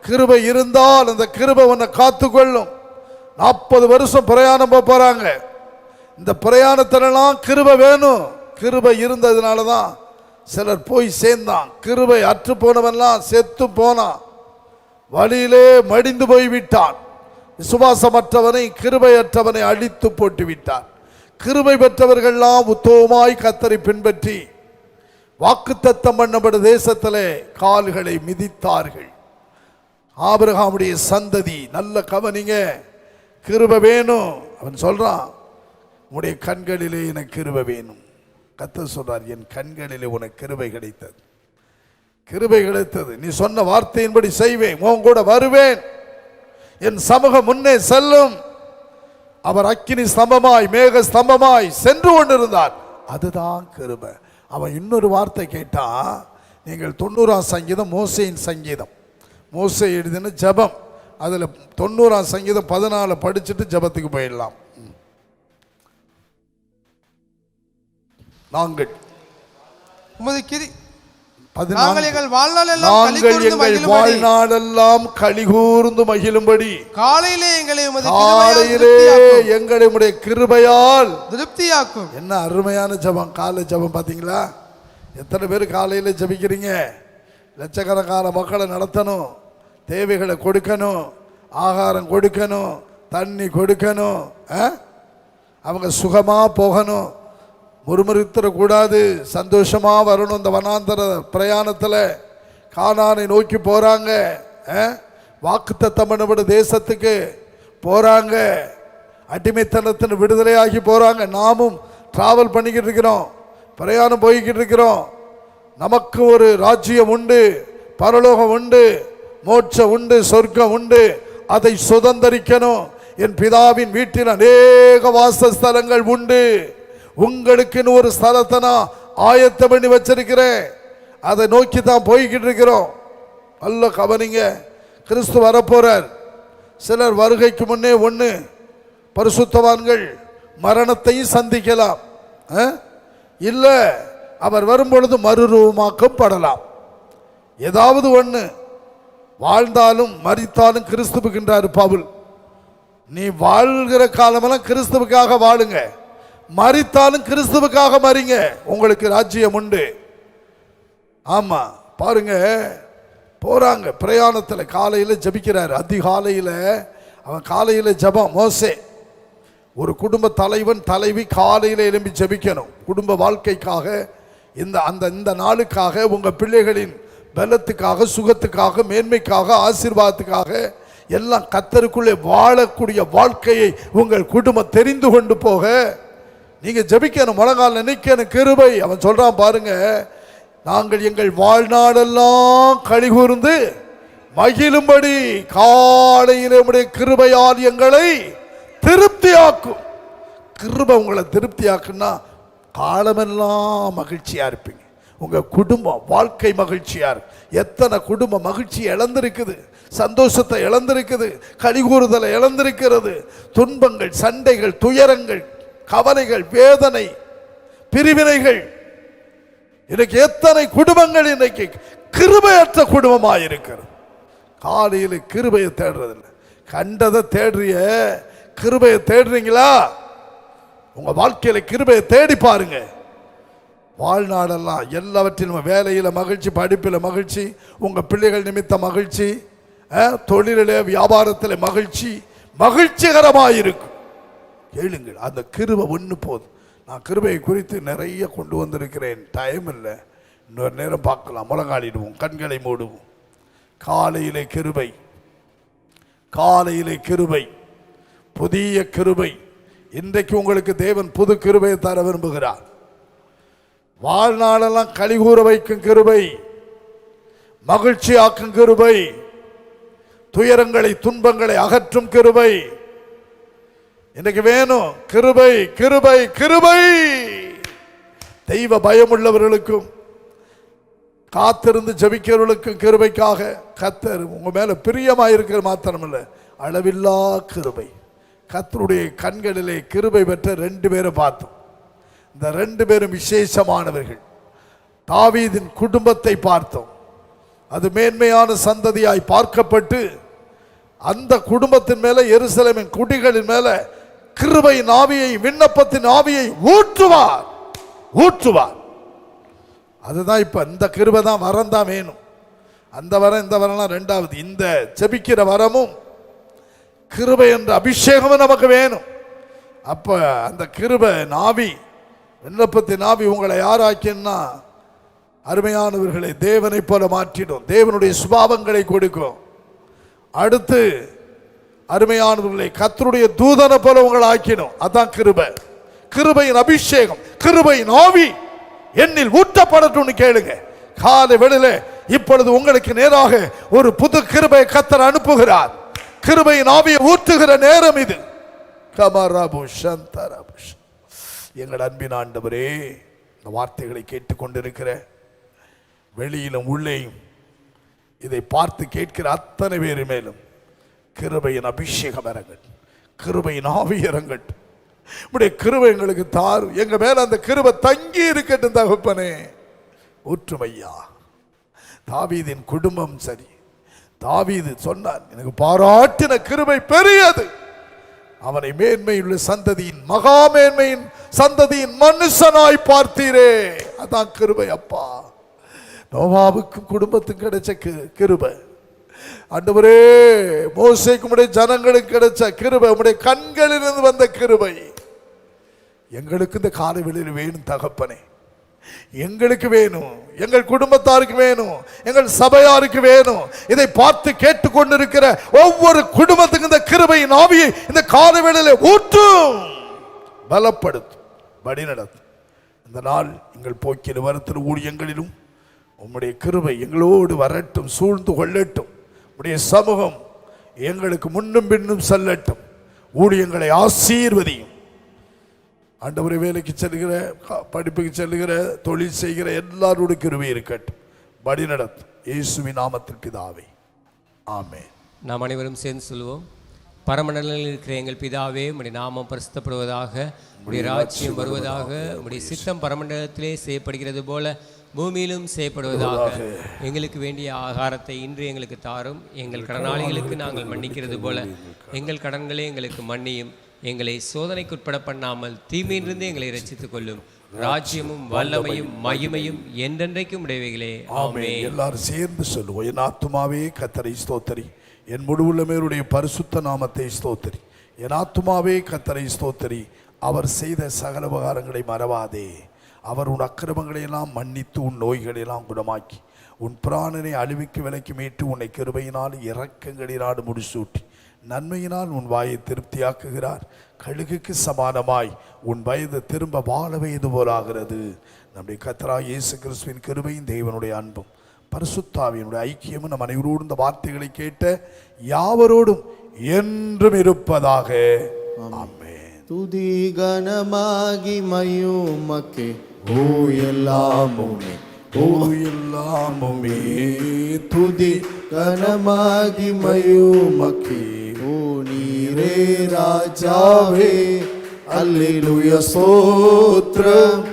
கிருபை இருந்தால் அந்த கிருபை உன்னை காத்துக்கொள்ளும். 40 வருஷம் பிரயாணம் போறாங்க. இந்த பிரயாணத்திலெல்லாம் கிருபை வேணும். கிருபை இருந்ததுனால தான் சிலர் போய் சேர்ந்தான். கிருபை அற்று போனவன்லாம் செத்து போனான், வழியிலே மடிந்து போய் விட்டான். விசுவாசமற்றவனை, கிருபையற்றவனை அழித்து போட்டு விட்டார். கிருபை பெற்றவர்கள்லாம் உத்தமமாய் கர்த்தரை பின்பற்றி வாக்குத்தத்தம் பண்ணப்பட்ட தேசத்திலே கால்களை மிதித்தார்கள். ஆபிரகாமுடைய சந்ததி, நல்ல கவனிங்க, கிருபை வேணும். அவன் சொல்றான், உன்னுடைய கண்களிலே எனக்கு கிருபை வேணும். கர்த்தர் சொல்றார், என் கண்களிலே உனக்கு கிருபை கிடைத்தது. கிருபை கிடைத்தது. நீ சொன்ன வார்த்தையின்படி செய்வேன், உன் கூட வருவேன், என் சமூகம் முன்னே செல்லும். அவர் அக்கினி ஸ்தம்பமாய் மேக ஸ்தம்பமாய் சென்று கொண்டிருந்தார். அதுதான் கிருபை. அவன் இன்னொரு வார்த்தை கேட்டான், நீங்கள் 90ஆம் சங்கீதம் மோசேயின் சங்கீதம், மோசே எழுதின ஜெபம், அதில் 90ஆம் சங்கீதம் 14 படிச்சுட்டு ஜெபத்துக்கு போயிடலாம். நாங்கள் உமது கிரி 14 நாங்கள் எங்கள் வாழ்நாளெல்லாம் நாங்கள் எங்கள் வாழ்நாளெல்லாம் கலிகூர்ந்து மகிழும்படி காலையிலே எங்களை உமது காலையிலே எங்களை உம்முடைய கிருபையால் திருப்தியாக்கும். என்ன அருமையான ஜெபம்! காலை ஜெபம் பார்த்தீங்களா? எத்தனை பேர் காலையில் ஜெபிக்கிறீங்க? லட்சக்கணக்கான மக்களை நடத்தணும், தேவைகளை கொடுக்கணும், ஆகாரம் கொடுக்கணும், தண்ணி கொடுக்கணும், அவங்க சுகமாக போகணும், முறுமுறுத்தரக்கூடாது, சந்தோஷமாக வரணும். இந்த வனாந்தர பிரயாணத்தில் கானானை நோக்கி போகிறாங்க, வாக்குத்தத்தம் பண்ணப்பட்ட தேசத்துக்கு போகிறாங்க, அடிமைத்தனத்தின் விடுதலையாகி போகிறாங்க. நாமும் ட்ராவல் பண்ணிக்கிட்டு இருக்கிறோம், பிரயாணம் போய்கிட்டு இருக்கிறோம். நமக்கு ஒரு ராஜ்யம் உண்டு, பரலோகம் உண்டு, மோட்சம் உண்டு, சொர்க்கம் உண்டு. அதை சுதந்தரிக்கணும். என் பிதாவின் வீட்டில் அநேக வாசஸ்தலங்கள் உண்டு, உங்களுக்குன்னு ஒரு ஸ்தலத்தை நான் ஆயத்தம் பண்ணி வச்சிருக்கிறேன். அதை நோக்கி தான் போய்கிட்டு இருக்கிறோம். நல்ல கவனிங்க, கிறிஸ்து வரப்போறார். சிலர் வருகைக்கு முன்னே ஒன்று, பரிசுத்தவான்கள் மரணத்தையும் சந்திக்கலாம், இல்லை அவர் வரும்பொழுது மறுரூபமாக்கப்படலாம். ஏதாவது ஒன்று, வாழ்ந்தாலும் மரித்தாலும் கிறிஸ்துவுக்குன்றார் பவுல். நீ வாழ்கிற காலமெல்லாம் கிறிஸ்துவுக்காக வாழுங்க, மரித்தாலும் கிறிஸ்துவுக்காக மறிங்க, உங்களுக்கு ராஜ்யம் உண்டு. ஆமா, பாருங்க, போறாங்க பிரயாணத்தில். காலையில் ஜபிக்கிறார், அதிகாலையில் அவன் காலையில் ஜபம். மோசே, ஒரு குடும்ப தலைவன் தலைவி காலையில் எழும்பி ஜபிக்கணும், குடும்ப வாழ்க்கைக்காக, இந்த நாளுக்காக, உங்க பிள்ளைகளின் பலத்துக்காக, சுகத்துக்காக, மேன்மைக்காக, ஆசீர்வாதத்துக்காக, எல்லாம் கர்த்தருக்குள்ளே வாழக்கூடிய வாழ்க்கையை உங்கள் குடும்பம் தெரிந்து கொண்டு போக நீங்க ஜபிக்கணும். முழங்கால் நினைக்கணும். கிருபை, அவன் சொல்றான் பாருங்க, நாங்கள் எங்கள் வாழ்நாளெல்லாம் கலிகூர்ந்து மகிழும்படி காலையில் உம்முடைய கிருபையால் எங்களை திருப்தியாக்கும். கிருபை உங்களை திருப்தியாக்குன்னா காலமெல்லாம் மகிழ்ச்சியா இருப்பீங்க. உங்க குடும்பம் வாழ்க்கை மகிழ்ச்சியா இருக்கு. எத்தனை குடும்ப மகிழ்ச்சி இழந்திருக்குது, சந்தோஷத்தை இழந்திருக்குது, கலிகூறுதலை இழந்திருக்கிறது. துன்பங்கள், சண்டைகள், துயரங்கள், கவலைகள், வேதனை, பிரிவினைகள். இன்னைக்கு எத்தனை குடும்பங்கள் இன்னைக்கு கிருபையற்ற குடும்பமாக இருக்கிறது. காலையில் கிருபையை தேடுறதில்லை, கண்டதை தேடுறிய. கிருபையை தேடுறீங்களா? உங்க வாழ்க்கையில கிருபையை தேடி பாருங்க. வாழ்நாளெல்லாம் எல்லாவற்றிலும் வேலையில் மகிழ்ச்சி, படிப்பில் மகிழ்ச்சி, உங்க பிள்ளைகள் நிமித்த மகிழ்ச்சி, தொழிலிலே வியாபாரத்தில் மகிழ்ச்சி, மகிழ்ச்சிகரமாக இருக்கும். கேளுங்கள், அந்த கிருபை ஒன்று போதும். நான் கிருபையை குறித்து நிறைய கொண்டு வந்திருக்கிறேன், டைம் இல்லை, இன்னொரு நேரம் பார்க்கலாம். முழங்காலிடுவோம், கண்களை மூடுவோம். காலையிலே கிருபை, காலையிலே கிருபை, புதிய கிருபை. இன்றைக்கு உங்களுக்கு தேவன் புது கிருபையை தர விரும்புகிறார். வாழ்நாளெல்லாம் கலிகூற வைக்கும் கிருபை, மகிழ்ச்சி ஆக்கும் கிருபை, துயரங்களை துன்பங்களை அகற்றும் கிருபை இன்னைக்கு வேணும். கிருபை, கிருபை, கிருபை. தெய்வ பயமுள்ளவர்களுக்கும் காத்திருந்து ஜபிக்கிறவர்களுக்கும் கிருபைக்காக கர்த்தர் உங்க மேல பிரியமாயிருக்கிற மாத்திரமில்லை, அளவில்லா கிருபை. கர்த்தருடைய கண்களிலே கிருபை பெற்ற 2 பேரை பார்த்தோம். இந்த 2 பேரும் விசேஷமானவர்கள். தாவீதின் குடும்பத்தை பார்த்தோம். அது மேன்மையான சந்ததியாய் பார்க்கப்பட்டு அந்த குடும்பத்தின் மேல, எருசலேமின் குடிகளின் மேல கிருபையின் ஆவியை, விண்ணப்பத்தின் ஆவியை ஊற்றுவார், ஊற்றுவார். அதுதான் இப்ப இந்த கிருபை தான், வரம் தான் வேணும். அந்த வரம் இந்த வரம்லாம் ரெண்டாவது. இந்த ஜெபிக்கிற வரமும் கிருபை என்ற அபிஷேகமும் நமக்கு வேணும். அப்ப அந்த கிருபை நாவி, விண்ணப்பத்தின் ஆவி உங்களை யாராக்கினா அருமையானவர்களை தேவனை போல மாற்றிடும், தேவனுடைய சுபாவங்களை கொடுக்கும். அடுத்து அருமையானவர்களை கர்த்தருடைய தூதனை போல உங்களை ஆக்கிடும். அதான் கிருபை, கிருபையின் அபிஷேகம், கிருபையின் ஆவி என்னில் ஊற்றப்படட்டும்னு கேளுங்க. காலை வேளையிலே இப்பொழுது உங்களுக்கு நேராக ஒரு புது கிருபை கர்த்தர் அனுப்புகிறார். கிருபையின் ஆவியை ஊற்றுகிற நேரம் இது. எங்கள் அன்பின் ஆண்டவரே, இந்த வார்த்தைகளை கேட்டுக்கொண்டிருக்கிற வெளியிலும் உள்ளேயும் இதை பார்த்து கேட்கிற அத்தனை பேரு மேலும் கிருபையின் அபிஷேகம் இறங்கட்டும், கிருபையின் ஆவி இறங்கட்டும். உடைய கிருபை எங்களுக்கு தாரு, எங்க மேல அந்த கிருபை தங்கி இருக்கட்டும் தகப்பனே. ஊற்றுமையா தாவீதின் குடும்பம் சரி, தாவீது சொன்னான், எனக்கு பாராட்டின கிருபை பெரியது, அவனை மேன்மையுள்ள சந்ததியின் மகா மேன்மையின் சந்ததியின் மனுஷனாய் பார்த்தீரே. அதான் கிருபை அப்பா. நோவாவுக்கும் குடும்பத்துக்கும் கிடைச்ச கிருபை ஆண்டவரே, மோசேக்கும் உடைய ஜனங்களுக்கு கிடைச்ச கிருபை, உடைய கண்களிலிருந்து வந்த கிருபை எங்களுக்கு இந்த காலை வேளையில் வேணும் தகப்பனே. எங்களுக்கு வேணும், எங்கள் குடும்பத்தாருக்கு வேணும், எங்கள் சபையாருக்கு வேணும். இதை பார்த்து கேட்டுக்கொண்டிருக்கிற ஒவ்வொரு குடும்பத்துக்கும் இந்த கிருபையின் ஆவியை இந்த காலை வேளையில் ஊற்றும், பலப்படுத்தும், வழிநடத்தும். இந்த நாள் எங்கள் போக்கில் வரத்தின் ஊழியங்களிலும் உம்முடைய கிருபை எங்களோடு வரட்டும், சூழ்ந்து கொள்ளட்டும். உடைய சமூகம் எங்களுக்கு முன்னும் பின்னும் செல்லட்டும். ஊழியங்களை ஆசீர்வதியும் ஆண்டவரே. வேலைக்கு செல்கிற, படிப்புக்கு செல்கிற, தொழில் செய்கிற எல்லாரோட கிருபை இருக்கட்டும், வழி நடத்தும். இயேசுவின் நாமத்தில் பிதாவே, ஆமென். நாம் அனைவரும் சேர்ந்து சொல்லுவோம். பரமண்டலங்களில் இருக்கிற எங்கள் பிதாவே, உம்முடைய நாமம் பரிசுத்தப்படுவதாக, உம்முடைய ராஜ்யம் வருவதாக, உம்முடைய சித்தம் பரமண்டலத்திலே செய்யப்படுகிறது போல பூமியிலும் செய்யப்படுவதாக. எங்களுக்கு வேண்டிய ஆகாரத்தை இன்று எங்களுக்கு தாரும். எங்கள் கடனாளிகளுக்கு நாங்கள் மன்னிக்கிறது போல எங்கள் கடன்களை எங்களுக்கு மன்னியும். எங்களை சோதனைக்குட்பட பண்ணாமல் தீமையிலிருந்து எங்களை ரட்சித்துக் கொள்ளும். ராஜ்யமும் வல்லமையும் மகிமையும் என்றென்றைக்கும் உடையவைகளே, ஆமென். எல்லாரும் சேர்ந்து சொல்லுவோம். என் ஆத்துமாவே கர்த்தரை ஸ்தோத்திரி, என் முழு உள்ளமையுடைய பரிசுத்த நாமத்தை ஸ்தோத்திரி. என் ஆத்துமாவே கர்த்தரை ஸ்தோத்திரி, அவர் செய்த சகல உபகாரங்களை மறவாதே. அவர் உன் அக்கிரமங்களை எல்லாம் மன்னித்து உன் நோய்களை எல்லாம் குணமாக்கி உன் பிராணனை அழிவுக்கு விலைக்கு மீட்டு உன்னை கிருபையினால் இரக்கங்களினால் முடிசூட்டி நன்மையினால் உன் வாயை திருப்தியாக்குகிறார். கழுகுக்கு சமானமாய் உன் வயது திரும்ப வாழ வயது போலாகிறது. நம்முடைய கர்த்தராகிய இயேசு கிறிஸ்துவின் கிருபையும் தேவனுடைய அன்பும் பரிசுத்தாவியினுடைய ஐக்கியமும் நம் அனைவரோடும் இந்த வார்த்தைகளை கேட்ட யாவரோடும் என்றும் இருப்பதாக. ஆமென். துதி கனமாகி மயுமக்கே ஓ எல்லாமுமே, ஓ எல்லாமுமே. துதி கனமாகி மயுமக்கே ஓ நீரே ராஜாவே. அல்லேலூயா. ஸ்தோத்ரம்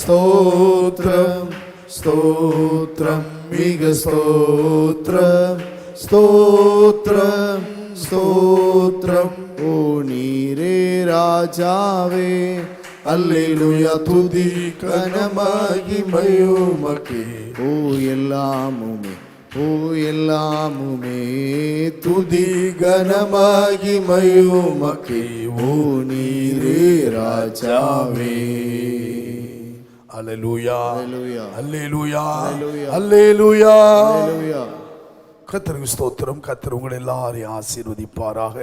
ஸ்தோத்ரம் ஸ்தோத்ரம் மிக ஸ்தோத்ரம் ஸ்தோத்ரம் ஸ்தோத்ரம் ஓ நீரே ராஜாவே. அல்லேலூயா. துதி கனமாகி மயுமக்கே ஓ எல்லாமுமே, ஓ எல்லாமுமே. துதி கனமாகி மயுமக்கே ஓ நீரே ராஜாவே. அல்லேலூயா, அல்லேலூயா, அல்லேலூயா, அல்லேலூயா, அல்லேலூயா. அல்லேலூயா. கர்த்தருக்கு ஸ்தோத்திரம். கர்த்தர் உங்களை எல்லாரையும் ஆசீர்வதிப்பாராக,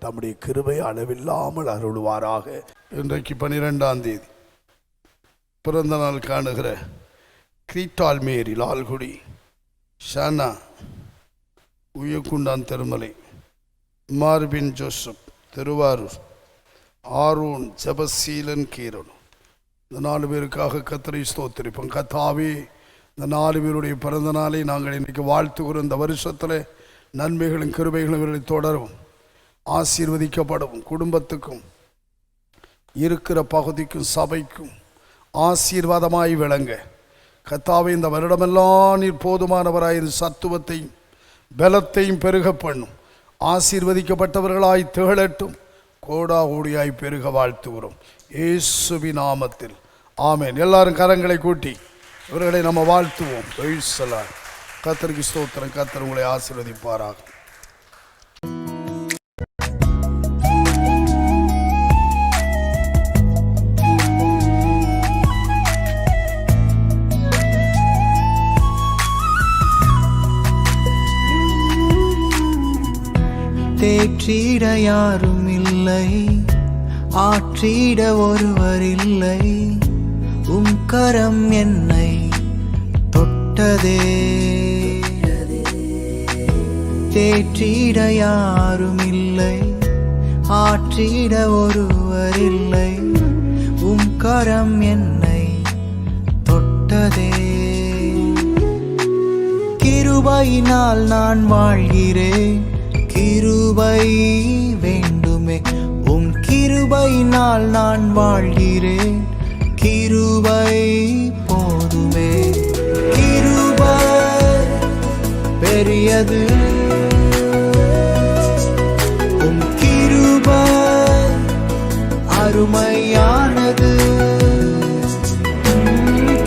தம்முடைய கிருபை அளவில்லாமல் அருள்வாராக. இன்றைக்கு 12ஆம் தேதி பிறந்த நாள் காணுகிற கிரீட்டால் மேரி, லால்குடி, ஷானா, உயக்குண்டான் திருமலை, மார்பின் ஜோசப் திருவாரூர், ஆரோன் ஜபசீலன் கீரன், இந்த 4 பேருக்காக கர்த்தரை ஸ்தோத்திரிப்போம். கர்த்தாவே, இந்த 4 பேருடைய பிறந்த நாளை நாங்கள் இன்றைக்கு வாழ்த்துகிறோம். இந்த வருஷத்தில் நன்மைகளும் கிருபைகளும் இவர்களை தொடரும், ஆசீர்வதிக்கப்படவும், குடும்பத்துக்கும் இருக்கிற பகுதிக்கும் சபைக்கும் ஆசீர்வாதமாய் விளங்க. கர்த்தாவே, இந்த வருடமெல்லாம் நீர் போதுமானவராயிரு சத்துவத்தையும் பலத்தையும் பெருக பண்ணும். ஆசீர்வதிக்கப்பட்டவர்களாய் திகழட்டும், கோடா கோடியாய் பெருக வாழ்த்துகிறோம் இயேசுவின் நாமத்தில், ஆமென். எல்லாரும் கரங்களை கூட்டி இவர்களை நம்ம வாழ்த்துவோம். கர்த்தருக்கு ஸ்தோத்திரம். கர்த்தர் உங்களை ஆசீர்வதிப்பாராக. தேற்றிட யாரும் இல்லை, ஆற்றிட ஒருவர் இல்லை. உம் கரம் என்னை தொட்டதே. தேற்றிட யாரும் இல்லை, ஆற்றிட ஒருவர் இல்லை. உம் கரம் என்னை தொட்டதே. கிருபையினால் நான் வாழ்கிறேன், கிருபை வேண்டுமே. உம் கிருபையினால் நான் வாழ்கிறேன், கிருபை போதுமே. கிருபை பெரியது, உம் கிருபை அருமையானது.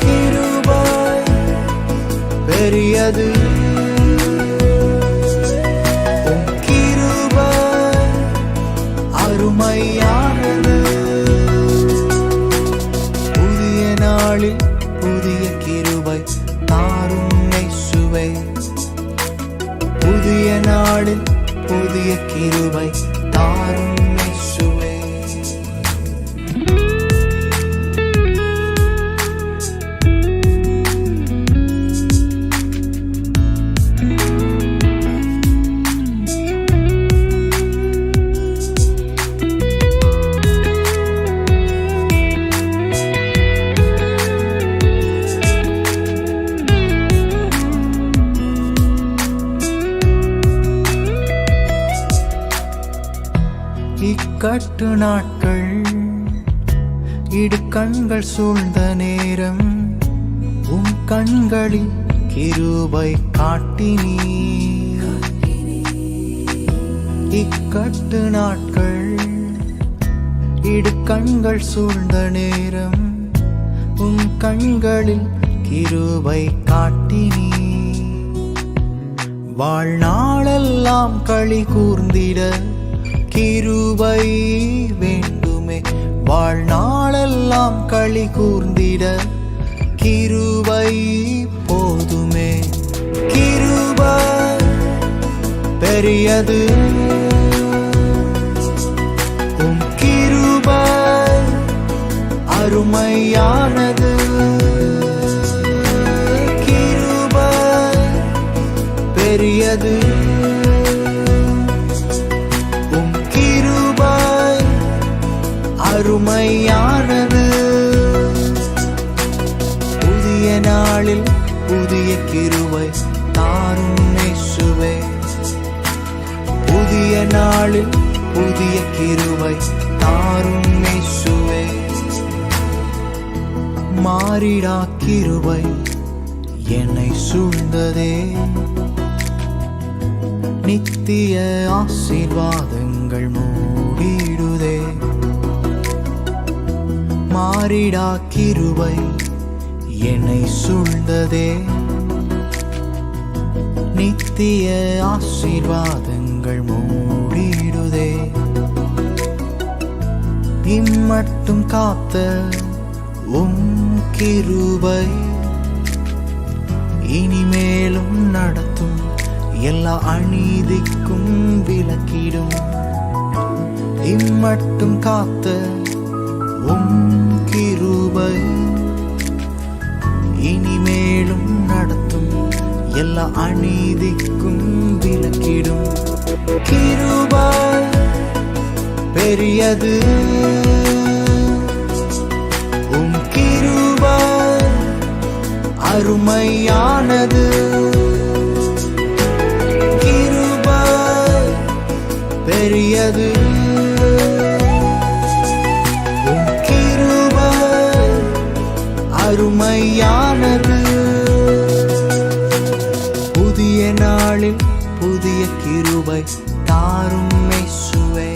கிருபை பெரியது, உம் கிருபை அருமையானது. புதிய நாளில் புதிய கிருபை தாரும் இயேசுவே. புதிய நாளில் புதிய கிருபை தாரும் இயேசுவே. இக்கட்டு நாட்கள் இடுக்கண்கள் சூழ்ந்த நேரம், உம் கண்களில் கிருபை காட்டினீர். இக்கட்டு நாட்கள் இடுக்கண்கள் சூழ்ந்த நேரம், உம் கண்களில் கிருபை காட்டினீர். வாழ்நாளெல்லாம் களி கூர்ந்திட கிருபை வேண்டுமே. வாழ்நாளெல்லாம் களி கூர்ந்திட கிருபை போதுமே. கிருபை பெரியது, உம் கிருபை அருமையானது. கிருபை பெரியது, அருமையானது. புதிய நாளில் புதிய கிருபை தாரும் இயேசுவே. புதிய நாளில் புதிய கிருபை தாரும் இயேசுவே. மாறிடா கிருபை என்னை சூழ்ந்ததே, நித்திய ஆசீர்வாதங்கள் மூடிடுதே. மாறிடா கிருபை என்னை சூழ்ந்ததே, நித்திய ஆசீர்வாதங்கள் மூடிடுதே. இம்மட்டும் காத்த உம் கிருபை இனிமேலும் நடத்தும், எல்லா அநீதிக்கும் விலக்கிடும். இம்மட்டும் காத்த உம் கிருபை இனிமேலும் நடத்தும், எல்லா அநீதிக்கும் விலக்கிடும். கிருபை பெரியது, உம் கிருபை அருமையானது. கிருபை பெரியது, அருமையானது. புதிய நாளில் புதிய கிருபை தாரும் இயேசுவே.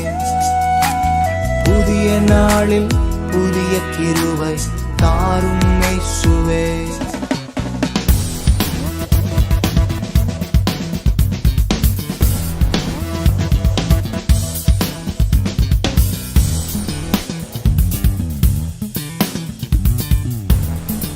புதிய நாளில் புதிய கிருபை தாரும் இயேசுவே.